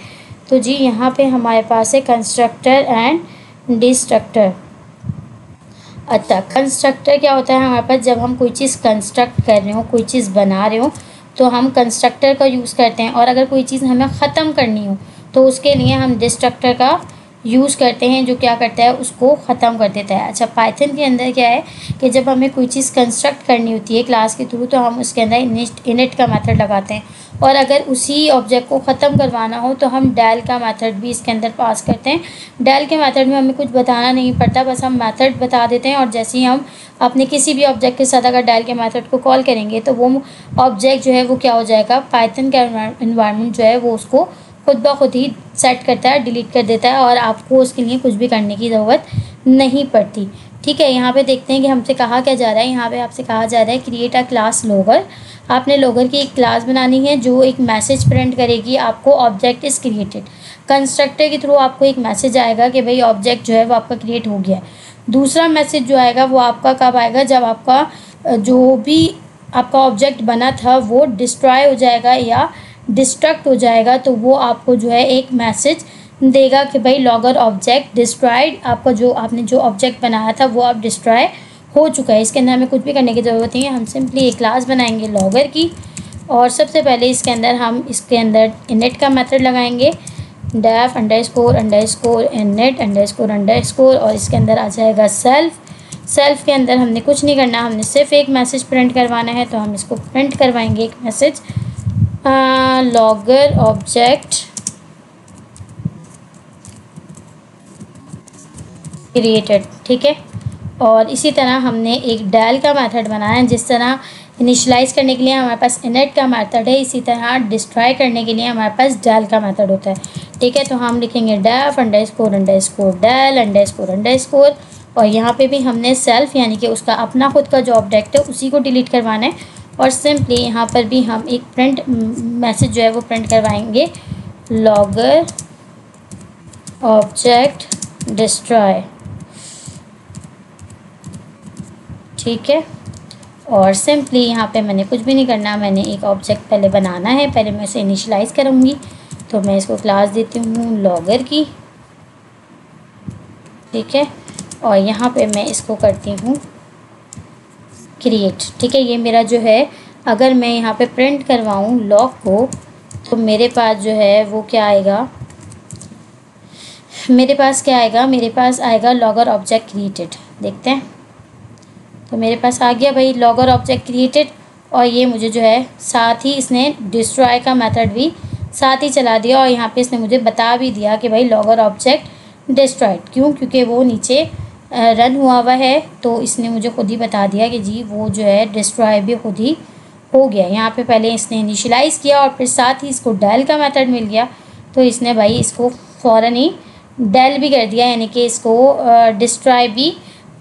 तो जी यहाँ पे हमारे पास है कंस्ट्रक्टर एंड डिस्ट्रक्टर। अच्छा, कंस्ट्रक्टर क्या होता है हमारे पास, जब हम कोई चीज़ कंस्ट्रक्ट कर रहे हो, कोई चीज़ बना रहे हो तो हम कंस्ट्रक्टर का यूज़ करते हैं, और अगर कोई चीज़ हमें ख़त्म करनी हो तो उसके लिए हम डिस्ट्रक्टर का यूज़ करते हैं, जो क्या करता है उसको ख़त्म कर देता है। अच्छा, पाइथन के अंदर क्या है कि जब हमें कोई चीज़ कंस्ट्रक्ट करनी होती है क्लास के थ्रू तो हम उसके अंदर इनिट का मेथड लगाते हैं, और अगर उसी ऑब्जेक्ट को ख़त्म करवाना हो तो हम डेल का मेथड भी इसके अंदर पास करते हैं। डेल के मेथड में हमें कुछ बताना नहीं पड़ता, बस हम मेथड बता देते हैं, और जैसे ही हम अपने किसी भी ऑब्जेक्ट के साथ अगर डेल के मेथड को कॉल करेंगे तो वो ऑब्जेक्ट जो है वो क्या हो जाएगा, पाइथन का इन्वायरमेंट जो है वो उसको खुद ब खुद ही सेट करता है, डिलीट कर देता है, और आपको उसके लिए कुछ भी करने की ज़रूरत नहीं पड़ती। ठीक है, यहाँ पे देखते हैं कि हमसे कहा क्या जा रहा है। यहाँ पे आपसे कहा जा रहा है क्रिएट अ क्लास लॉगर। आपने लॉगर की एक क्लास बनानी है जो एक मैसेज प्रिंट करेगी आपको ऑब्जेक्ट इज़ क्रिएटेड। कंस्ट्रक्टर के थ्रू आपको एक मैसेज आएगा कि भाई ऑब्जेक्ट जो है वो आपका क्रिएट हो गया है। दूसरा मैसेज जो आएगा वो आपका कब आएगा, जब आपका जो भी आपका ऑब्जेक्ट बना था वो डिस्ट्रॉय हो जाएगा या डिस्ट्रक्ट हो जाएगा, तो वो आपको जो है एक मैसेज देगा कि भाई लॉगर ऑब्जेक्ट डिस्ट्रॉयड, आपका जो आपने जो ऑब्जेक्ट बनाया था वो अब डिस्ट्रॉय हो चुका है। इसके अंदर हमें कुछ भी करने की ज़रूरत नहीं है, हम सिंपली एक क्लास बनाएंगे लॉगर की, और सबसे पहले इसके अंदर हम इसके अंदर इनिट का मेथड लगाएंगे, def underscore underscore init underscore underscore, और इसके अंदर आ जाएगा सेल्फ के अंदर हमने कुछ नहीं करना, हमने सिर्फ एक मैसेज प्रिंट करवाना है, तो हम इसको प्रिंट करवाएंगे एक मैसेज, लॉगर ऑब्जेक्ट क्रिएटेड। ठीक है, और इसी तरह हमने एक डेल का मेथड बनाया है। जिस तरह इनिशियलाइज़ करने के लिए हमारे पास इनिट का मेथड है, इसी तरह डिस्ट्रॉय करने के लिए हमारे पास डेल का मेथड होता है। ठीक है, तो हम लिखेंगे def underscore underscore del underscore underscore, और यहाँ पे भी हमने सेल्फ यानी कि उसका अपना खुद का जो ऑब्जेक्ट है उसी को डिलीट करवाना है, और सिंपली यहाँ पर भी हम एक प्रिंट मैसेज जो है वो प्रिंट करवाएंगे, लॉगर ऑब्जेक्ट डिस्ट्रॉय। ठीक है, और सिंपली यहाँ पे मैंने कुछ भी नहीं करना, मैंने एक ऑब्जेक्ट पहले बनाना है, पहले मैं इसे इनिशियलाइज़ करूँगी, तो मैं इसको क्लास देती हूँ लॉगर की। ठीक है, और यहाँ पे मैं इसको करती हूँ क्रिएट। ठीक है, ये मेरा जो है अगर मैं यहाँ पे प्रिंट करवाऊँ लॉग को तो मेरे पास जो है वो क्या आएगा, मेरे पास क्या आएगा, मेरे पास आएगा लॉगर ऑब्जेक्ट क्रिएटेड। देखते हैं, तो मेरे पास आ गया भाई लॉगर ऑब्जेक्ट क्रिएटेड, और ये मुझे जो है साथ ही इसने डिस्ट्रॉय का मेथड भी साथ ही चला दिया, और यहाँ पे इसने मुझे बता भी दिया कि भाई लॉगर ऑब्जेक्ट डिस्ट्रॉयड। क्यों? क्योंकि वो नीचे रन हुआ है, तो इसने मुझे खुद ही बता दिया कि जी वो जो है डिस्ट्रॉय भी खुद ही हो गया। यहाँ पे पहले इसने इनिशियलाइज़ किया और फिर साथ ही इसको डेल का मेथड मिल गया, तो इसने भाई इसको फ़ौरन ही डेल भी कर दिया, यानी कि इसको डिस्ट्रॉय भी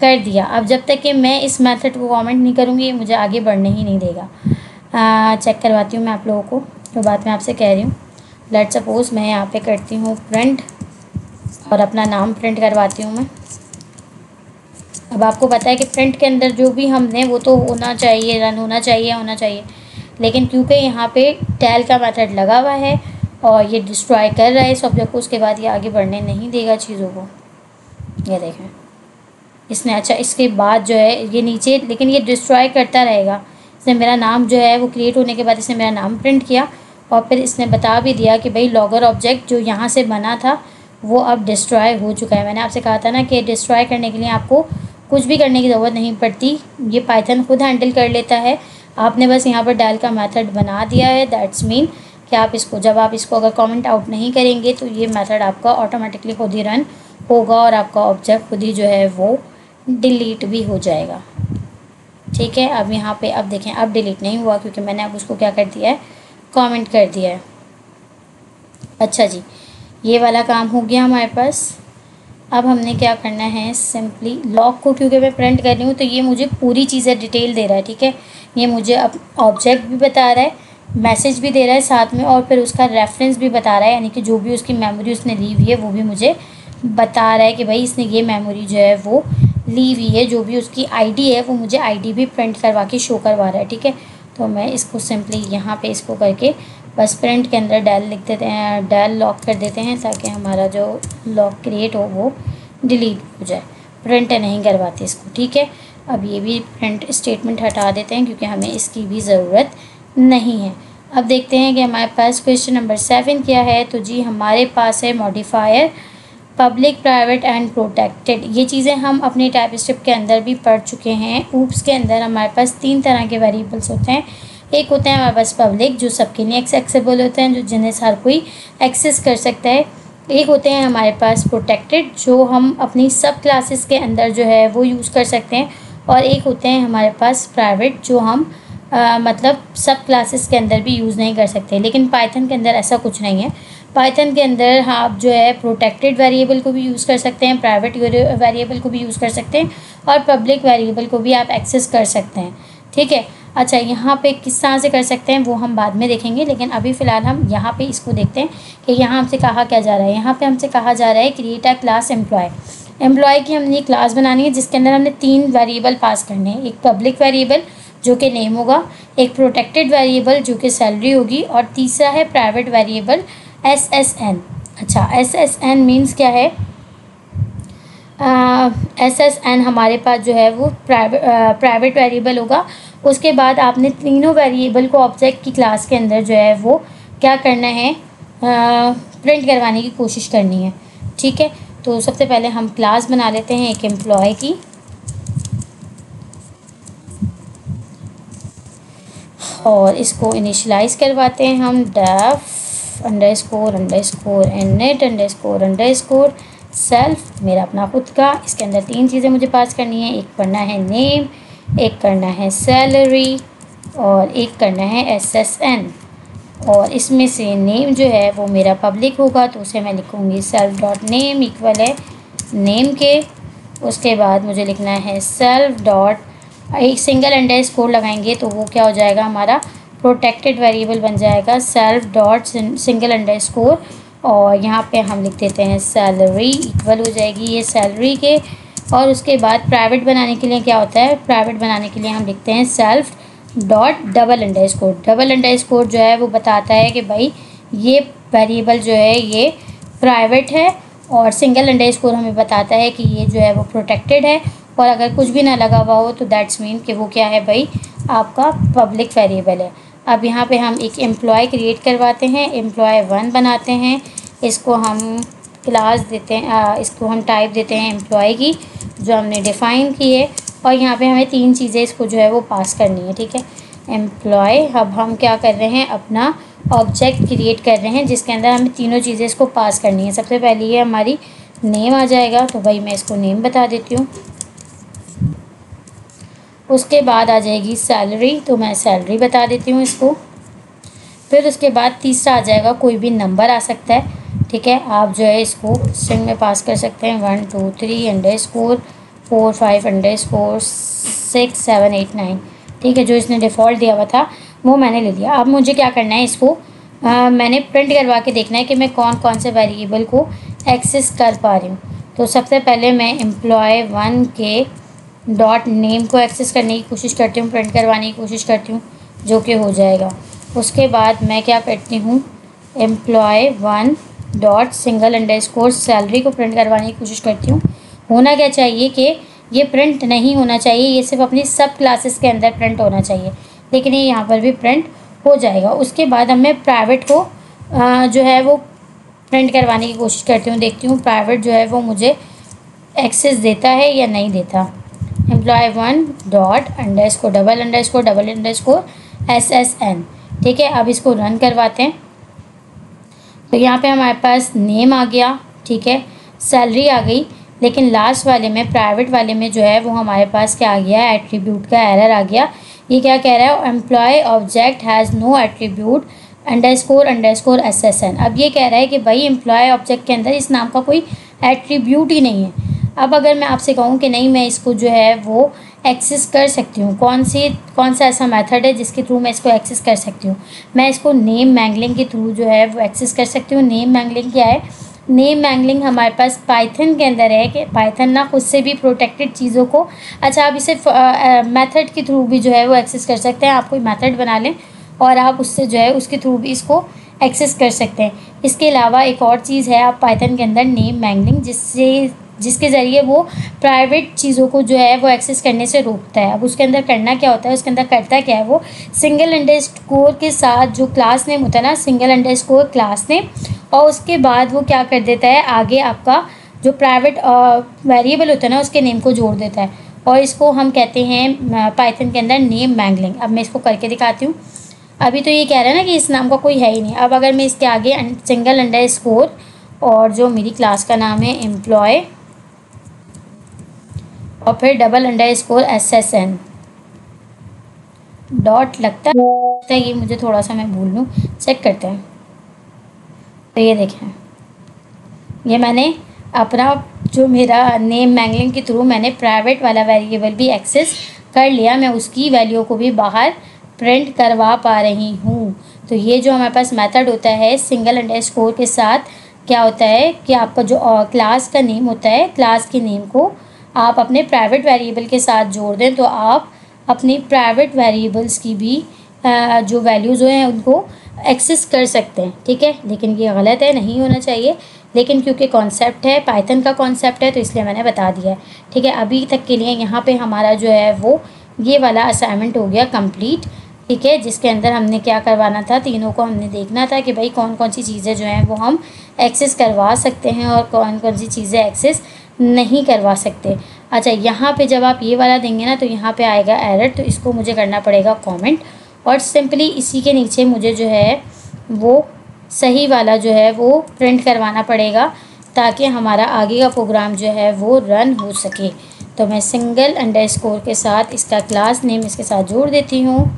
कर दिया। अब जब तक कि मैं इस मेथड को कमेंट नहीं करूँगी मुझे आगे बढ़ने ही नहीं देगा। चेक करवाती हूँ मैं आप लोगों को जो बात मैं आपसे कह रही हूँ। लेट्स सपोज़ मैं यहाँ पे करती हूँ प्रिंट और अपना नाम प्रिंट करवाती हूँ मैं। अब आपको पता है कि प्रिंट के अंदर जो भी हमने वो तो होना चाहिए, रन होना चाहिए, लेकिन क्योंकि यहाँ पे डेल का मेथड लगा हुआ है और ये डिस्ट्रॉय कर रहा है इस ऑब्जेक्ट को, उसके बाद ये आगे बढ़ने नहीं देगा चीज़ों को। ये देखें इसने, अच्छा इसके बाद जो है ये नीचे, लेकिन ये डिस्ट्रॉय करता रहेगा। इसने मेरा नाम जो है वो क्रिएट होने के बाद इसने मेरा नाम प्रिंट किया और फिर इसने बता भी दिया कि भाई लॉगर ऑब्जेक्ट जो यहाँ से बना था वो अब डिस्ट्रॉय हो चुका है। मैंने आपसे कहा था ना कि डिस्ट्रॉय करने के लिए आपको कुछ भी करने की ज़रूरत नहीं पड़ती, ये पाइथन खुद हैंडल कर लेता है। आपने बस यहाँ पर डेल का मेथड बना दिया है, दैट्स मीन कि आप इसको जब आप इसको अगर कमेंट आउट नहीं करेंगे तो ये मेथड आपका ऑटोमेटिकली खुद ही रन होगा और आपका ऑब्जेक्ट खुद ही जो है वो डिलीट भी हो जाएगा। ठीक है। अब यहाँ पे अब देखें, अब डिलीट नहीं हुआ क्योंकि मैंने अब उसको क्या कर दिया है, कमेंट कर दिया है। अच्छा जी, ये वाला काम हो गया हमारे पास। अब हमने क्या करना है, सिंपली लॉग को, क्योंकि मैं प्रिंट कर रही हूँ तो ये मुझे पूरी चीज़ें डिटेल दे रहा है, ठीक है। ये मुझे अब ऑब्जेक्ट भी बता रहा है, मैसेज भी दे रहा है साथ में, और फिर उसका रेफरेंस भी बता रहा है, यानी कि जो भी उसकी मेमोरी उसने ली हुई है वो भी मुझे बता रहा है कि भाई इसने ये मेमोरी जो है वो ली हुई है। जो भी उसकी आईडी है वो मुझे आईडी भी प्रिंट करवा के शो करवा रहा है, ठीक है। तो मैं इसको सिंपली यहाँ पे इसको करके बस प्रिंट के अंदर डेल लिख देते हैं, डेल लॉक कर देते हैं, ताकि हमारा जो लॉक क्रिएट हो वो डिलीट हो जाए। प्रिंट नहीं करवाते इसको, ठीक है। अब ये भी प्रिंट स्टेटमेंट हटा देते हैं क्योंकि हमें इसकी भी ज़रूरत नहीं है। अब देखते हैं कि हमारे पास क्वेश्चन नंबर 7 क्या है। तो जी हमारे पास है modifier public, private and protected. ये चीज़ें हम अपने टाइप स्क्रिप्ट के अंदर भी पढ़ चुके हैं। ऊप्स के अंदर हमारे पास 3 तरह के वेरिएबल्स होते हैं। एक होते हैं हमारे पास पब्लिक, जो सबके लिए एक्सेसिबल होते हैं, जो जिन्हें हर कोई एक्सेस कर सकता है। एक होते हैं हमारे पास प्रोटेक्टेड, जो हम अपनी सब क्लासेस के अंदर जो है वो यूज़ कर सकते हैं। और एक होते हैं हमारे पास प्राइवेट, जो हम मतलब सब क्लासेस के अंदर भी यूज़ नहीं कर सकते। लेकिन पाइथन के अंदर ऐसा कुछ नहीं है। पाइथन के अंदर आप जो है प्रोटेक्टेड वेरिएबल को भी यूज़ कर सकते हैं, प्राइवेट वेरिएबल को भी यूज़ कर सकते हैं, और पब्लिक वेरिएबल को भी आप एक्सेस कर सकते हैं, ठीक है। अच्छा, यहाँ पे किस तरह से कर सकते हैं वो हम बाद में देखेंगे, लेकिन अभी फ़िलहाल हम यहाँ पे इसको देखते हैं कि यहाँ हमसे कहा क्या जा रहा है। यहाँ पे हमसे कहा जा रहा है create a class employee. Employee की हमने क्लास बनानी है जिसके अंदर हमने 3 वेरिएबल पास करने हैं। एक पब्लिक वेरिएबल जो कि नेम होगा, एक प्रोटेक्टेड वेरिएबल जो कि सैलरी होगी, और तीसरा है प्राइवेट वेरिएबल SSN। अच्छा, SSN मीन्स क्या है? SSN हमारे पास जो है वो प्राइवेट वेरिएबल होगा। उसके बाद आपने तीनों वेरिएबल को ऑब्जेक्ट की क्लास के अंदर जो है वो क्या करना है, प्रिंट करवाने की कोशिश करनी है, ठीक है। तो सबसे पहले हम क्लास बना लेते हैं एक एम्प्लॉय की, और इसको इनिशियलाइज़ करवाते हैं हम def__init__ सेल्फ, मेरा अपना खुद का। इसके अंदर 3 चीज़ें मुझे पास करनी है। एक करना है नेम, एक करना है सैलरी, और एक करना है SSN। और इसमें से नेम जो है वो मेरा पब्लिक होगा, तो उसे मैं लिखूँगी self.name इक्वल है नेम के। उसके बाद मुझे लिखना है सेल्फ डॉट, एक सिंगल अंडरस्कोर लगाएंगे तो वो क्या हो जाएगा, हमारा प्रोटेक्टेड वेरिएबल बन जाएगा, सेल्फ डॉट सिंगल अंडरस्कोर। और यहाँ पे हम लिख देते हैं सैलरी इक्वल हो जाएगी ये सैलरी के। और उसके बाद प्राइवेट बनाने के लिए क्या होता है, प्राइवेट बनाने के लिए हम लिखते हैं self dot double underscore. Double underscore जो है वो बताता है कि भाई ये वेरिएबल जो है ये प्राइवेट है, और सिंगल अंडरस्कोर हमें बताता है कि ये जो है वो प्रोटेक्टेड है। और अगर कुछ भी ना लगा हुआ हो तो दैट्स मीन कि वो क्या है भाई, आपका पब्लिक वेरिएबल है। अब यहाँ पे हम एक एम्प्लॉय क्रिएट करवाते हैं, एम्प्लॉय 1 बनाते हैं। इसको हम क्लास देते हैं, इसको हम टाइप देते हैं एम्प्लॉय की, जो हमने डिफ़ाइन की है। और यहाँ पे हमें 3 चीज़ें इसको जो है वो पास करनी है, ठीक है। एम्प्लॉय, अब हम क्या कर रहे हैं, अपना ऑब्जेक्ट क्रिएट कर रहे हैं जिसके अंदर हमें तीनों चीज़ें इसको पास करनी है। सबसे पहले ये हमारी नेम आ जाएगा, तो भाई मैं इसको नेम बता देती हूँ। उसके बाद आ जाएगी सैलरी, तो मैं सैलरी बता देती हूँ इसको। फिर उसके बाद तीसरा आ जाएगा, कोई भी नंबर आ सकता है, ठीक है। आप जो है इसको स्ट्रिंग में पास कर सकते हैं 1 2 3 _4 5 _6 7 8 9, ठीक है। जो इसने डिफ़ॉल्ट दिया हुआ था वो मैंने ले लिया। अब मुझे क्या करना है, इसको मैंने प्रिंट करवा के देखना है कि मैं कौन कौन से वेरिएबल को एक्सेस कर पा रही हूँ। तो सबसे पहले मैं एम्प्लॉय 1 के डॉट नेम को एक्सेस करने की कोशिश करती हूँ, प्रिंट करवाने की कोशिश करती हूँ, जो कि हो जाएगा। उसके बाद मैं क्या करती हूँ, employee 1 dot single underscore salary को प्रिंट करवाने की कोशिश करती हूँ। होना क्या चाहिए कि ये प्रिंट नहीं होना चाहिए, ये सिर्फ अपनी सब क्लासेस के अंदर प्रिंट होना चाहिए, लेकिन ये यहाँ पर भी प्रिंट हो जाएगा। उसके बाद अब मैं प्राइवेट को जो है वो प्रिंट करवाने की कोशिश करती हूँ, देखती हूँ प्राइवेट जो है वो मुझे एक्सेस देता है या नहीं देता। Employee 1 dot double underscore SSN, ठीक है। अब इसको रन करवाते हैं। तो यहाँ पे हमारे पास नेम आ गया, ठीक है, सैलरी आ गई, लेकिन लास्ट वाले में, प्राइवेट वाले में जो है वो हमारे पास क्या आ गया, एट्रीब्यूट का एरर आ गया। ये क्या कह रहा है, employee object has no attribute underscore SSN। अब ये कह रहा है कि भाई एम्प्लॉय ऑब्जेक्ट के अंदर इस नाम का कोई एट्रीब्यूट ही नहीं है। अब अगर मैं आपसे कहूँ कि नहीं मैं इसको जो है वो एक्सेस कर सकती हूँ, कौन सा ऐसा मेथड है जिसके थ्रू मैं इसको एक्सेस कर सकती हूँ, मैं इसको नेम मैंगलिंग के थ्रू जो है वो एक्सेस कर सकती हूँ। नेम मैंगलिंग क्या है, नेम मैंगलिंग हमारे पास पाइथन के अंदर है कि पाइथन ना खुद से भी प्रोटेक्टेड चीज़ों को, अच्छा आप इसे मेथड के थ्रू भी जो है वो एक्सेस कर सकते हैं। आप कोई मेथड बना लें और आप उससे जो है उसके थ्रू भी इसको एक्सेस कर सकते हैं। इसके अलावा एक और चीज़ है आप पाइथन के अंदर नेम मैंगलिंग, जिसके ज़रिए वो प्राइवेट चीज़ों को जो है वो एक्सेस करने से रोकता है। अब उसके अंदर करना क्या होता है, उसके अंदर करता क्या है, वो सिंगल अंडरस्कोर के साथ जो क्लास नेम होता है ना, सिंगल अंडरस्कोर क्लास नेम, और उसके बाद वो क्या कर देता है, आगे आपका जो प्राइवेट वेरिएबल होता है ना उसके नेम को जोड़ देता है, और इसको हम कहते हैं पाइथन के अंदर नेम मैंगलिंग। अब मैं इसको करके दिखाती हूँ। अभी तो ये कह रहा है ना कि इस नाम का कोई है ही नहीं। अब अगर मैं इसके आगे सिंगल अंडरस्कोर और जो मेरी क्लास का नाम है एम्प्लॉय और फिर डबल अंडरस्कोर SSN डॉट लगता है, ये मुझे थोड़ा सा मैं भूल लूँ, चेक करते हैं। तो ये देखें, ये मैंने अपना जो मेरा नेम मैंगलिंग के थ्रू मैंने प्राइवेट वाला वेरिएबल भी एक्सेस कर लिया, मैं उसकी वैल्यू को भी बाहर प्रिंट करवा पा रही हूँ। तो ये जो हमारे पास मेथड होता है सिंगल अंडरस्कोर के साथ, क्या होता है कि आपका जो क्लास का नेम होता है, क्लास के नेम को आप अपने प्राइवेट वेरिएबल के साथ जोड़ दें तो आप अपनी प्राइवेट वेरिएबल्स की भी जो वैल्यूज़ हैं उनको एक्सेस कर सकते हैं, ठीक है। लेकिन ये गलत है, नहीं होना चाहिए, लेकिन क्योंकि कॉन्सेप्ट है, पाइथन का कॉन्सेप्ट है, तो इसलिए मैंने बता दिया है, ठीक है। अभी तक के लिए यहाँ पे हमारा जो है वो ये वाला असाइनमेंट हो गया कंप्लीट, ठीक है, जिसके अंदर हमने क्या करवाना था, तीनों को हमने देखना था कि भाई कौन कौन सी चीज़ें जो हैं वो हम एक्सेस करवा सकते हैं और कौन कौन सी चीज़ें एक्सेस नहीं करवा सकते। अच्छा, यहाँ पे जब आप ये वाला देंगे ना तो यहाँ पे आएगा एरर, तो इसको मुझे करना पड़ेगा कमेंट, और सिंपली इसी के नीचे मुझे जो है वो सही वाला जो है वो प्रिंट करवाना पड़ेगा ताकि हमारा आगे का प्रोग्राम जो है वो रन हो सके। तो मैं सिंगल अंडरस्कोर के साथ इसका क्लास नेम इसके साथ जोड़ देती हूँ।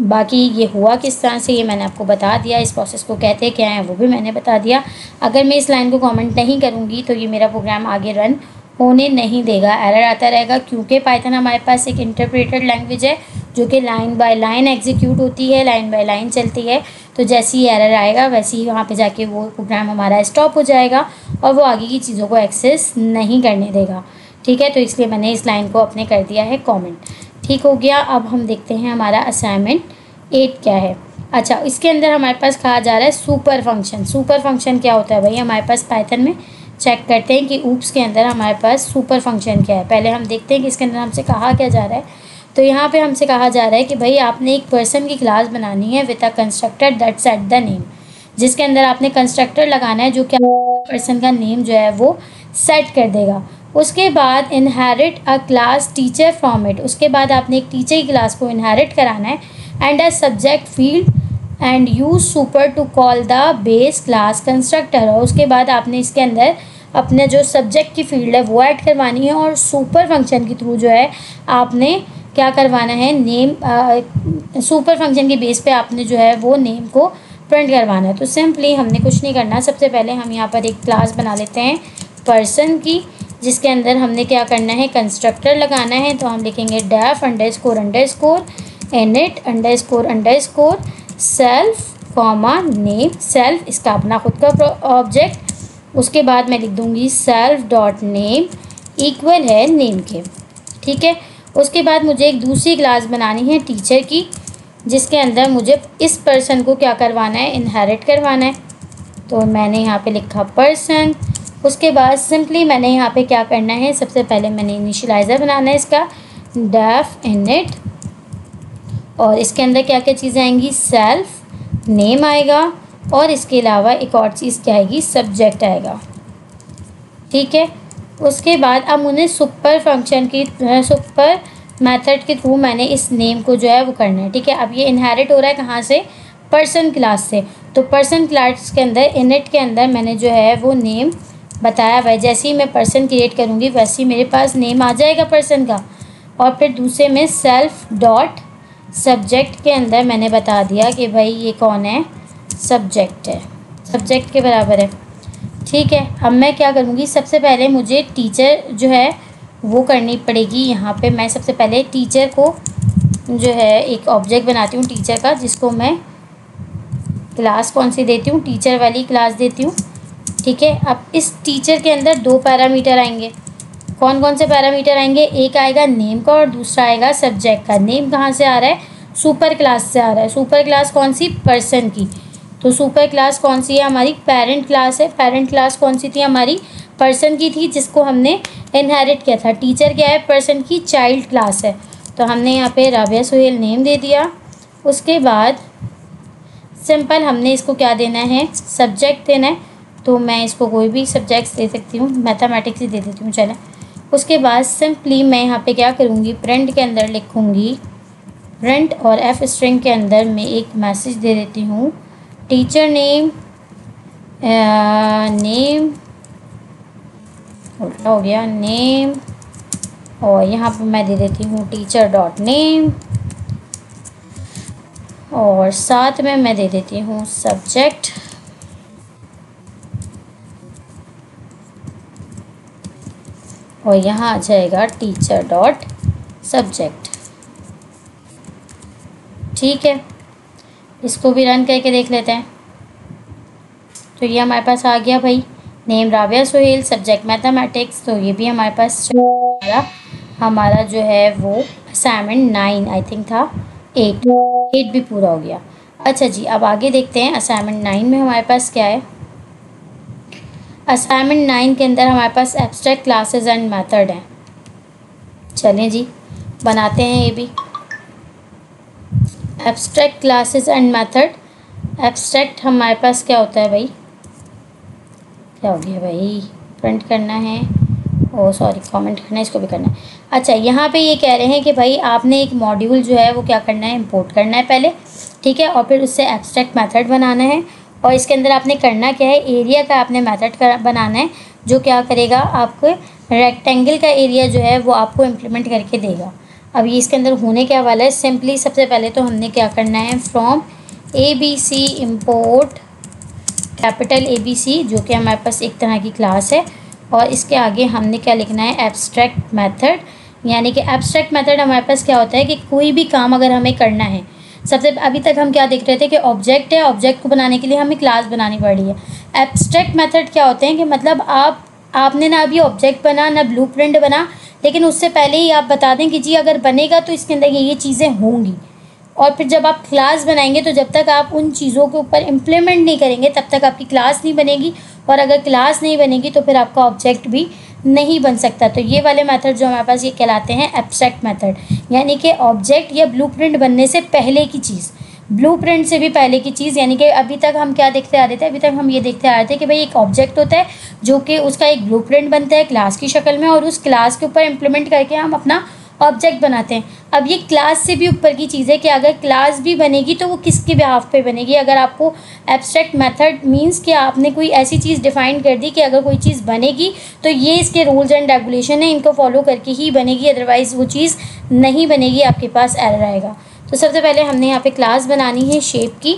बाकी ये हुआ किस तरह से ये मैंने आपको बता दिया, इस प्रोसेस को कहते क्या हैं वो भी मैंने बता दिया। अगर मैं इस लाइन को कमेंट नहीं करूँगी तो ये मेरा प्रोग्राम आगे रन होने नहीं देगा, एरर आता रहेगा, क्योंकि पाइथन हमारे पास एक इंटरप्रेटेड लैंग्वेज है जो कि लाइन बाय लाइन एग्जीक्यूट होती है, लाइन बाय लाइन चलती है। तो जैसे ही एरर आएगा वैसे ही वहाँ पे जाके वो प्रोग्राम हमारा स्टॉप हो जाएगा और वो आगे की चीज़ों को एक्सेस नहीं करने देगा, ठीक है। तो इसलिए मैंने इस लाइन को अपने कर दिया है कमेंट, ठीक हो गया। अब हम देखते हैं हमारा असाइनमेंट 8 क्या है। अच्छा, इसके अंदर हमारे पास कहा जा रहा है सुपर फंक्शन। सुपर फंक्शन क्या होता है भाई, हमारे पास पाइथन में चेक करते हैं कि ऊप्स के अंदर हमारे पास सुपर फंक्शन क्या है। पहले हम देखते हैं कि इसके अंदर हमसे कहा क्या जा रहा है। तो यहाँ पे हमसे कहा जा रहा है कि भाई आपने एक पर्सन की क्लास बनानी है with a constructor that set the name, जिसके अंदर आपने कंस्ट्रक्टर लगाना है जो क्या पर्सन का नेम जो है वो सेट कर देगा। उसके बाद inherit a class teacher from it, उसके बाद आपने एक टीचर की क्लास को इनहेरिट कराना है, and a subject field and use super to call the base class constructor. और उसके बाद आपने इसके अंदर अपने जो सब्जेक्ट की फील्ड है वो ऐड करवानी है, और सुपर फंक्शन के थ्रू जो है आपने क्या करवाना है, नेम सुपर फंक्शन के बेस पे आपने जो है वो नेम को प्रिंट करवाना है। तो सिंपली हमने कुछ नहीं करना, सबसे पहले हम यहाँ पर एक क्लास बना लेते हैं पर्सन की, जिसके अंदर हमने क्या करना है, कंस्ट्रक्टर लगाना है। तो हम लिखेंगे def underscore underscore init underscore underscore self comma name, self इसका अपना खुद का ऑब्जेक्ट। उसके बाद मैं लिख दूँगी सेल्फ डॉट नेम इक्वल है नेम के, ठीक है। उसके बाद मुझे एक दूसरी क्लास बनानी है टीचर की, जिसके अंदर मुझे इस पर्सन को क्या करवाना है, इनहेरिट करवाना है। तो मैंने यहाँ पे लिखा पर्सन। उसके बाद सिंपली मैंने यहाँ पे क्या करना है, सबसे पहले मैंने इनिशियलाइज़र बनाना है इसका डेफ इनिट, और इसके अंदर क्या क्या चीज़ें आएंगी, सेल्फ नेम आएगा, और इसके अलावा एक और चीज़ क्या आएगी, सब्जेक्ट आएगा, ठीक है। उसके बाद अब मुझे सुपर फंक्शन की सुपर मेथड के थ्रू मैंने इस नेम को जो है वो करना है, ठीक है। अब ये इनहेरिट हो रहा है कहाँ से, पर्सन क्लास से। तो पर्सन क्लास के अंदर इनिट के अंदर मैंने जो है वो नेम बताया हुआ है। जैसे ही मैं पर्सन क्रिएट करूँगी वैसे ही मेरे पास नेम आ जाएगा पर्सन का। और फिर दूसरे में सेल्फ डॉट सब्जेक्ट के अंदर मैंने बता दिया कि भाई ये कौन है, सब्जेक्ट है, सब्जेक्ट के बराबर है। ठीक है, अब मैं क्या करूँगी, सबसे पहले मुझे टीचर जो है वो करनी पड़ेगी। यहाँ पे मैं सबसे पहले टीचर को जो है एक ऑब्जेक्ट बनाती हूँ टीचर का, जिसको मैं क्लास कौन सी देती हूँ, टीचर वाली क्लास देती हूँ। ठीक है, अब इस टीचर के अंदर 2 पैरामीटर आएंगे। कौन कौन से पैरामीटर आएंगे, एक आएगा नेम का और दूसरा आएगा सब्जेक्ट का। नेम कहाँ से आ रहा है, सुपर क्लास से आ रहा है। सुपर क्लास कौन सी, पर्सन की। तो सुपर क्लास कौन सी है, हमारी पेरेंट क्लास है। पेरेंट क्लास कौन सी थी, हमारी पर्सन की थी, जिसको हमने इनहेरिट किया था। टीचर क्या है, पर्सन की चाइल्ड क्लास है। तो हमने यहाँ पे राबिया सुहेल नेम दे दिया। उसके बाद सिंपल हमने इसको क्या देना है, सब्जेक्ट देना है। तो मैं इसको कोई भी सब्जेक्ट्स दे सकती हूँ, मैथमेटिक्स ही दे देती हूँ चलें। उसके बाद सिंपली मैं यहाँ पे क्या करूँगी, प्रिंट के अंदर लिखूँगी प्रिंट, और एफ स्ट्रिंग के अंदर मैं एक मैसेज दे देती हूँ, टीचर नेम नेम उल्टा हो गया, नेम, और यहाँ पर मैं दे देती हूँ टीचर डॉट नेम, और साथ में मैं दे देती हूँ सब्जेक्ट, और यहाँ आ जाएगा टीचर डॉट सब्जेक्ट। ठीक है, इसको भी रन करके देख लेते हैं। तो ये हमारे पास आ गया भाई, name Rabia Suhail, subject mathematics. तो ये भी हमारे पास हमारा जो है वो असाइनमेंट 9 आई थिंक था, 8 भी पूरा हो गया। अच्छा जी, अब आगे देखते हैं असाइनमेंट 9 में हमारे पास क्या है। असाइनमेंट 9 के अंदर हमारे पास एब्स्ट्रैक्ट क्लासेस एंड मेथड हैं। चलें जी, बनाते हैं ये भी। Abstract classes and method. Abstract हमारे पास क्या होता है भाई, क्या हो गया भाई, प्रिंट करना है, ओ सॉरी कमेंट करना है, इसको भी करना है। अच्छा, यहाँ पे ये कह रहे हैं कि भाई आपने एक मॉड्यूल जो है वो क्या करना है, इंपोर्ट करना है पहले। ठीक है, और फिर उससे एब्स्ट्रैक्ट मेथड बनाना है, और इसके अंदर आपने करना क्या है, एरिया का आपने मेथड बनाना है, जो क्या करेगा, आपको रेक्टेंगल का एरिया जो है वो आपको इम्प्लीमेंट करके देगा। अब ये इसके अंदर होने क्या वाला है, सिंपली सबसे पहले तो हमने क्या करना है, from ABC import capital ABC, जो कि हमारे पास एक तरह की क्लास है, और इसके आगे हमने क्या लिखना है, एब्स्ट्रैक्ट मेथड। यानी कि एब्स्ट्रैक्ट मेथड हमारे पास क्या होता है कि कोई भी काम अगर हमें करना है, सबसे अभी तक हम क्या देख रहे थे कि ऑब्जेक्ट है, ऑब्जेक्ट को बनाने के लिए हमें क्लास बनानी पड़ रही है। एब्स्ट्रैक्ट मेथड क्या होते हैं कि मतलब आपने ना अभी ऑब्जेक्ट बना, ना ब्लूप्रिंट बना, लेकिन उससे पहले ही आप बता दें कि जी अगर बनेगा तो इसके अंदर ये चीज़ें होंगी, और फिर जब आप क्लास बनाएंगे तो जब तक आप उन चीज़ों के ऊपर इम्प्लीमेंट नहीं करेंगे तब तक आपकी क्लास नहीं बनेगी, और अगर क्लास नहीं बनेगी तो फिर आपका ऑब्जेक्ट भी नहीं बन सकता। तो ये वाले मेथड जो हमारे पास ये कहलाते हैं एब्स्ट्रैक्ट मेथड, यानी कि ऑब्जेक्ट या ब्लूप्रिंट बनने से पहले की चीज़, ब्लूप्रिंट से भी पहले की चीज़। यानी कि अभी तक हम क्या देखते आ रहे थे, अभी तक हम ये देखते आ रहे थे कि भाई एक ऑब्जेक्ट होता है जो कि उसका एक ब्लूप्रिंट बनता है क्लास की शक्ल में, और उस क्लास के ऊपर इम्प्लीमेंट करके हम अपना ऑब्जेक्ट बनाते हैं। अब ये क्लास से भी ऊपर की चीज़ है कि अगर क्लास भी बनेगी तो वो किसके बिहाफ पे बनेगी। अगर आपको एब्स्ट्रैक्ट मेथड मींस कि आपने कोई ऐसी चीज़ डिफाइन कर दी कि अगर कोई चीज़ बनेगी तो ये इसके रूल्स एंड रेगुलेशन है, इनको फॉलो करके ही बनेगी, अदरवाइज़ वो चीज़ नहीं बनेगी, आपके पास एरर आएगा। तो सबसे पहले हमने यहाँ पे क्लास बनानी है शेप की,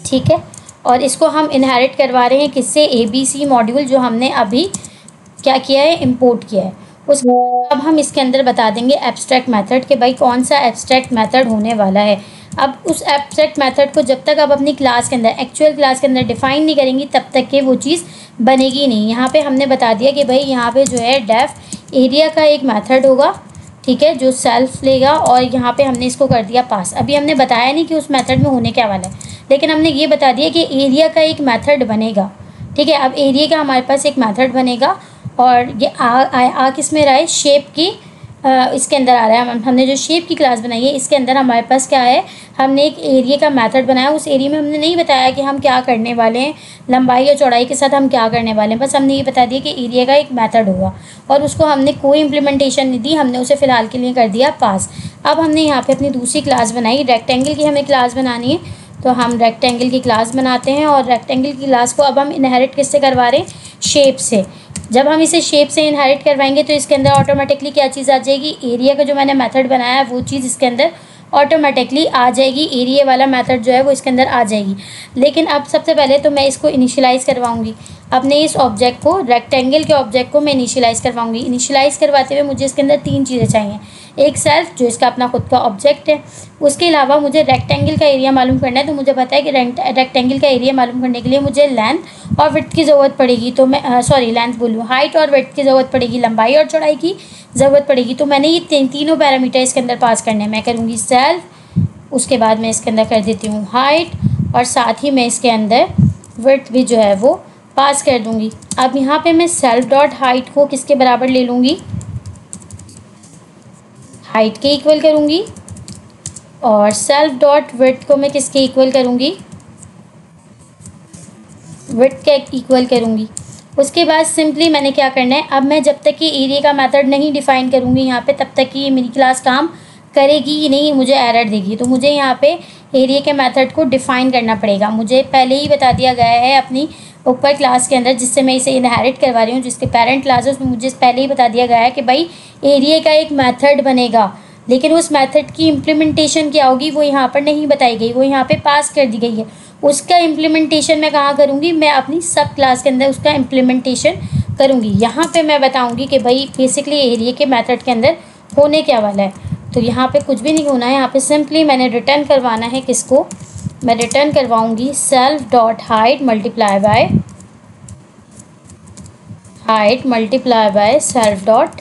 ठीक है, और इसको हम इनहेरिट करवा रहे हैं किससे, ABC मॉड्यूल, जो हमने अभी क्या किया है, इम्पोर्ट किया है। उसके अब हम इसके अंदर बता देंगे एब्स्ट्रैक्ट मेथड के भाई कौन सा एब्स्ट्रैक्ट मेथड होने वाला है। अब उस एब्स्ट्रैक्ट मेथड को जब तक आप अपनी क्लास के अंदर, एक्चुअल क्लास के अंदर डिफाइन नहीं करेंगी तब तक के वो चीज़ बनेगी नहीं। यहाँ पे हमने बता दिया कि भाई यहाँ पे जो है डेफ एरिया का एक मेथड होगा, ठीक है, जो सेल्फ लेगा, और यहाँ पे हमने इसको कर दिया पास। अभी हमने बताया नहीं कि उस मेथड में होने क्या वाला है, लेकिन हमने ये बता दिया कि एरिया का एक मेथड बनेगा। ठीक है, अब एरिया का हमारे पास एक मेथड बनेगा, और ये आ किस में रहा है, शेप की इसके अंदर आ रहा है। हमने जो शेप की क्लास बनाई है इसके अंदर हमारे पास क्या है, हमने एक एरिया का मेथड बनाया। उस एरिया में हमने नहीं बताया कि हम क्या करने वाले हैं, लंबाई या चौड़ाई के साथ हम क्या करने वाले हैं, बस हमने ये बता दिया कि एरिया का एक मेथड होगा, और उसको हमने कोई इम्प्लीमेंटेशन नहीं दी, हमने उसे फ़िलहाल के लिए कर दिया पास। अब हमने यहाँ पर अपनी दूसरी क्लास बनाई, रेक्टेंगल की हमें क्लास बनानी है, तो हम रेक्टेंगल की क्लास बनाते हैं और रेक्टेंगल की क्लास को अब हम इनहेरिट किससे करवा रहे हैं, शेप से। जब हम इसे शेप से इनहेरिट करवाएंगे तो इसके अंदर ऑटोमेटिकली क्या चीज़ आ जाएगी, एरिया का जो मैंने मेथड बनाया है वो चीज़ इसके अंदर ऑटोमेटिकली आ जाएगी, एरिया वाला मेथड जो है वो इसके अंदर आ जाएगी। लेकिन अब सबसे पहले तो मैं इसको इनिशियलाइज़ करवाऊंगी, अपने इस ऑब्जेक्ट को, रेक्टेंगल के ऑब्जेक्ट को मैं इनिशियलाइज़ करवाऊंगी। इनिशियलाइज़ करवाते हुए मुझे इसके अंदर 3 चीज़ें चाहिए, एक सेल्फ जो इसका अपना खुद का ऑब्जेक्ट है, उसके अलावा मुझे रेक्टेंगल का एरिया मालूम करना है। तो मुझे पता है कि रेक्टेंगल का एरिया मालूम करने के लिए मुझे लेंथ और विड्थ की ज़रूरत पड़ेगी। तो मैं लेंथ बोलूँ, हाइट और विड्थ की ज़रूरत पड़ेगी, लंबाई और चौड़ाई की ज़रूरत पड़ेगी। तो मैंने ये तीनों पैरामीटर इसके अंदर पास करने हैं। मैं करूँगी सेल्फ, उसके बाद मैं इसके अंदर कर देती हूँ हाइट, और साथ ही मैं इसके अंदर विड्थ भी जो है वो पास कर दूँगी। अब यहाँ पे मैं सेल्फ डॉट हाइट को किसके बराबर ले लूँगी, हाइट के इक्वल करूँगी, और सेल्फ डॉट विड्थ को मैं किसके इक्वल करूँगी, विड्थ के इक्वल करूँगी। उसके बाद सिंपली मैंने क्या करना है, अब मैं जब तक कि एरिया का मेथड नहीं डिफ़ाइन करूँगी यहाँ पे, तब तक कि ये मेरी क्लास काम करेगी ही नहीं, मुझे एरर देगी। तो मुझे यहाँ पे एरिया के मेथड को डिफ़ाइन करना पड़ेगा। मुझे पहले ही बता दिया गया है अपनी ऊपर क्लास के अंदर, जिससे मैं इसे इनहेरिट करवा रही हूँ, जिसके पेरेंट क्लास है उसमें मुझे पहले ही बता दिया गया है कि भाई एरिया का एक मेथड बनेगा, लेकिन उस मेथड की इम्प्लीमेंटेशन क्या होगी वो यहाँ पर नहीं बताई गई, वो यहाँ पे पास कर दी गई है। उसका इम्प्लीमेंटेशन मैं कहाँ करूँगी, मैं अपनी सब क्लास के अंदर उसका इम्प्लीमेंटेशन करूँगी। यहाँ पे मैं बताऊँगी कि भाई बेसिकली एरिया के मेथड के अंदर होने क्या वाला है। तो यहाँ पे कुछ भी नहीं होना है, यहाँ पे सिंपली मैंने रिटर्न करवाना है किसको, मैं रिटर्न करवाऊँगी self dot height multiply by self dot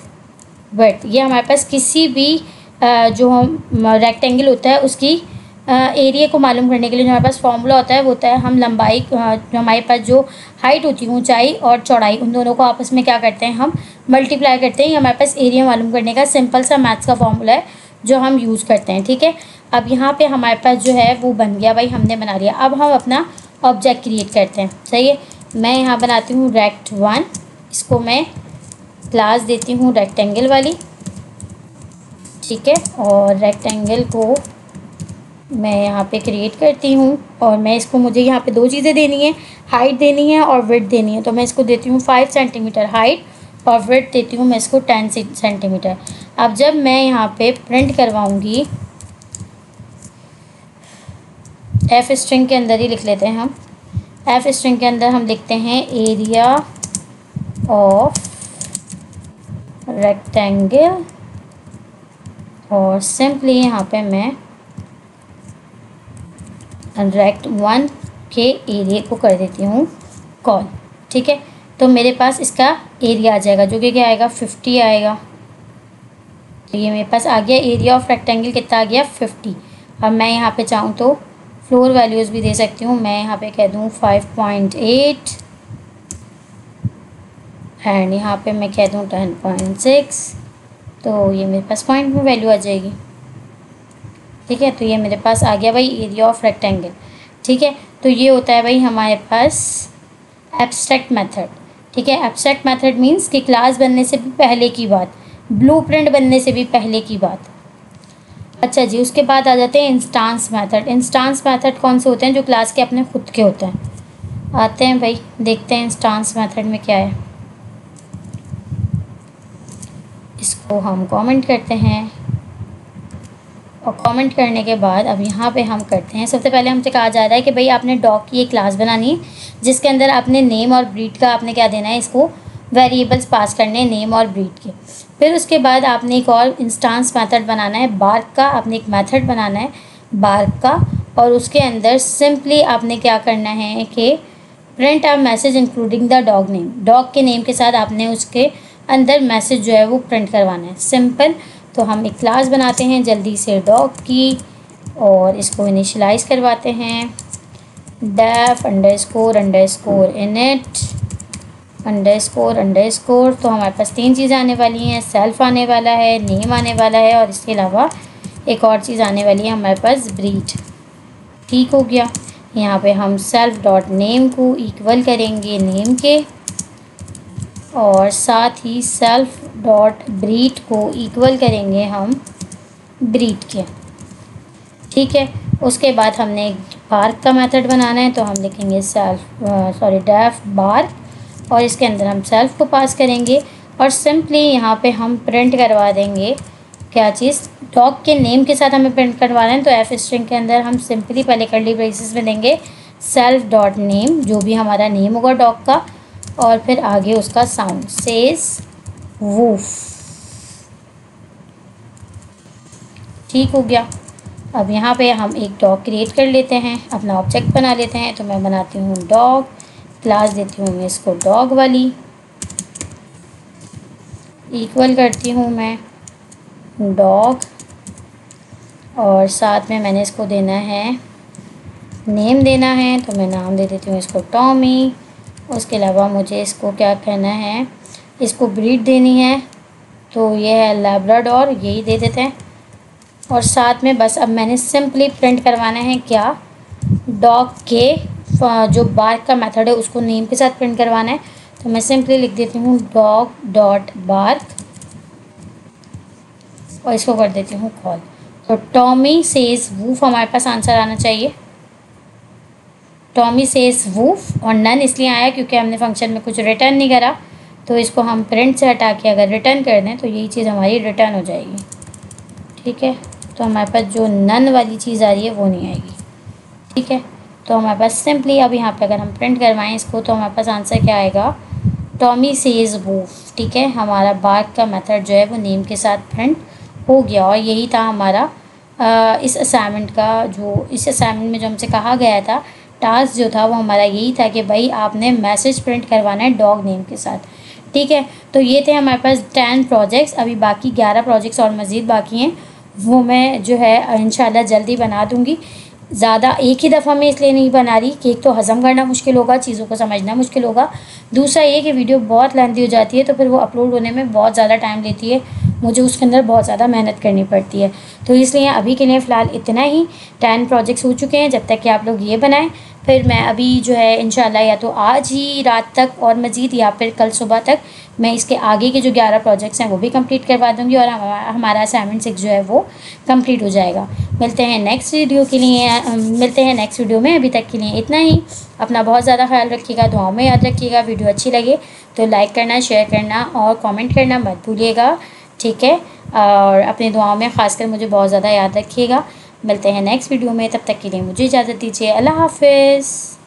width. ये हमारे पास किसी भी जो हम रेक्टेंगल होता है उसकी एरिया को मालूम करने के लिए जो हमारे पास फॉर्मूला होता है वो होता है, हम लंबाई जो हमारे पास जो हाइट होती है, ऊंचाई और चौड़ाई, उन दोनों को आपस में क्या करते हैं, हम मल्टीप्लाई करते हैं। ये हमारे पास एरिया मालूम करने का सिंपल सा मैथ्स का फॉर्मूला है जो हम यूज़ करते हैं। ठीक है, अब यहाँ पे हमारे पास जो है वो बन गया, भाई हमने बना लिया। अब हम अपना ऑब्जेक्ट क्रिएट करते हैं। सही है, मैं यहाँ बनाती हूँ रेक्ट1, इसको मैं क्लास देती हूँ रेक्टेंगल वाली। ठीक है, और रेक्टेंगल को मैं यहाँ पे क्रिएट करती हूँ, और मैं इसको, मुझे यहाँ पे 2 चीज़ें देनी है, हाइट देनी है और विड्थ देनी है। तो मैं इसको देती हूँ 5 सेंटीमीटर हाइट, और विड्थ देती हूँ मैं इसको 10 सेंटीमीटर। अब जब मैं यहाँ पे प्रिंट करवाऊँगी, एफ स्ट्रिंग के अंदर ही लिख लेते हैं हम, एफ स्ट्रिंग के अंदर हम लिखते हैं एरिया ऑफ रेक्टेंगल, और सिंपली यहाँ पे मैं रेक्ट1 के एरिया को कर देती हूँ कॉल। ठीक है, तो मेरे पास इसका एरिया आ जाएगा जो कि क्या आएगा, 50 आएगा। तो ये मेरे पास आ गया एरिया ऑफ रेक्टेंगल, कितना आ गया, 50। अब मैं यहाँ पे चाहूँ तो फ्लोर वैल्यूज़ भी दे सकती हूँ, मैं यहाँ पे कह दूँ 5.8, एंड यहाँ पे मैं कह दूँ 10.6, तो ये मेरे पास पॉइंट में वैल्यू आ जाएगी। ठीक है, तो ये मेरे पास आ गया भाई एरिया ऑफ रेक्टेंगल। ठीक है, तो ये होता है भाई हमारे पास एब्स्ट्रैक्ट मेथड। ठीक है, एब्स्ट्रैक्ट मेथड मीन्स कि क्लास बनने से भी पहले की बात, ब्लूप्रिंट बनने से भी पहले की बात। अच्छा जी, उसके बाद आ जाते हैं इंस्टांस मेथड। इंस्टांस मेथड कौन से होते हैं, जो क्लास के अपने खुद के होते हैं। आते हैं भाई, देखते हैं इंस्टांस मेथड में क्या है। इसको हम कमेंट करते हैं, और कमेंट करने के बाद अब यहाँ पे हम करते हैं, सबसे पहले हमसे कहा जा रहा है कि भाई आपने डॉग की एक क्लास बनानी है जिसके अंदर आपने नेम और ब्रीड का आपने क्या देना है, इसको वेरिएबल्स पास करने हैं नेम और ब्रीड के। फिर उसके बाद आपने एक और इंस्टांस मेथड बनाना है बार्क का, आपने एक मेथड बनाना है बार्क का, और उसके अंदर सिंपली आपने क्या करना है कि print a message including the dog name, dog के नेम के साथ आपने उसके अंदर मैसेज जो है वो प्रिंट करवाना है, सिंपल। तो हम एक क्लास बनाते हैं जल्दी से डॉग की, और इसको इनिशियलाइज़ करवाते हैं डेफ अंडरस्कोर इनिट अंडरस्कोर। तो हमारे पास 3 चीज़ें आने वाली हैं, सेल्फ आने वाला है, नेम आने वाला है, और इसके अलावा एक और चीज़ आने वाली है हमारे पास ब्रीड। ठीक हो गया, यहाँ पे हम सेल्फ डॉट नेम को इक्वल करेंगे नेम के, और साथ ही सेल्फ डॉट ब्रीड को इक्वल करेंगे हम ब्रीड के। ठीक है, उसके बाद हमने बार्क का मेथड बनाना है तो हम लिखेंगे डेफ बार्क और इसके अंदर हम सेल्फ को पास करेंगे और सिंपली यहाँ पे हम प्रिंट करवा देंगे क्या चीज़, डॉग के नेम के साथ हमें प्रिंट करवाना है। तो एफ स्ट्रिंग के अंदर हम सिंपली पहले कर्ली ब्रेसेस में देंगे सेल्फ डॉट नेम, जो भी हमारा नेम होगा डॉग का, और फिर आगे उसका साउंड सेज वूफ। ठीक हो गया। अब यहाँ पे हम एक डॉग क्रिएट कर लेते हैं, अपना ऑब्जेक्ट बना लेते हैं। तो मैं बनाती हूँ डॉग, क्लास देती हूँ मैं इसको डॉग वाली, इक्वल करती हूँ मैं डॉग और साथ में मैंने इसको देना है नेम देना है, तो मैं नाम दे देती हूँ इसको टॉमी। उसके अलावा मुझे इसको क्या कहना है, इसको ब्रीड देनी है तो ये है लैब्राडोर, यही दे देते हैं। और साथ में बस अब मैंने सिंपली प्रिंट करवाना है क्या, डॉग के जो बार्क का मेथड है उसको नेम के साथ प्रिंट करवाना है। तो मैं सिंपली लिख देती हूँ डॉग डॉट बार्क और इसको कर देती हूँ कॉल। तो टॉमी सेज वूफ हमारे पास आंसर आना चाहिए। टॉमी सेज वूफ और नन इसलिए आया क्योंकि हमने फंक्शन में कुछ रिटर्न नहीं करा। तो इसको हम प्रिंट से हटा के अगर रिटर्न कर दें तो यही चीज़ हमारी रिटर्न हो जाएगी। ठीक है, तो हमारे पास जो नन वाली चीज़ आ रही है वो नहीं आएगी। ठीक है, तो हमारे पास सिंपली अब यहाँ पे अगर हम प्रिंट करवाएं इसको तो हमारे पास आंसर क्या आएगा, टॉमी सेज वूफ। ठीक है, हमारा बार्क का मेथड जो है वो नेम के साथ प्रिंट हो गया। और यही था हमारा इस असाइनमेंट में जो हमसे कहा गया था, टास्क जो था वो हमारा यही था कि भाई आपने मैसेज प्रिंट करवाना है डॉग नेम के साथ। ठीक है, तो ये थे हमारे पास 10 प्रोजेक्ट्स। अभी बाकी 11 प्रोजेक्ट्स और मज़ीद बाकी हैं, वो मैं जो है इंशाल्लाह जल्दी बना दूँगी। ज़्यादा एक ही दफ़ा में इसलिए नहीं बना रही कि एक तो हज़म करना मुश्किल होगा, चीज़ों को समझना मुश्किल होगा, दूसरा ये कि वीडियो बहुत लेंथी हो जाती है तो फिर वो अपलोड होने में बहुत ज़्यादा टाइम लेती है, मुझे उसके अंदर बहुत ज़्यादा मेहनत करनी पड़ती है। तो इसलिए अभी के लिए फ़िलहाल इतना ही। 10 प्रोजेक्ट्स हो चुके हैं, जब तक कि आप लोग ये बनाएं फिर मैं अभी जो है इंशाल्लाह या तो आज ही रात तक और मज़ीद या फिर कल सुबह तक मैं इसके आगे के जो 11 प्रोजेक्ट्स हैं वो भी कंप्लीट करवा दूँगी और हमारा असाइनमेंट 6 जो है वो कंप्लीट हो जाएगा। मिलते हैं नेक्स्ट वीडियो में। अभी तक के लिए इतना ही। अपना बहुत ज़्यादा ख्याल रखिएगा, दुआओं में याद रखिएगा। वीडियो अच्छी लगे तो लाइक करना, शेयर करना और कमेंट करना मत भूलिएगा। ठीक है, और अपनी दुआओं में ख़ासकर मुझे बहुत ज़्यादा याद रखिएगा। मिलते हैं नेक्स्ट वीडियो में, तब तक के लिए मुझे इजाज़त दीजिए। अल्लाह हाफ़िज़।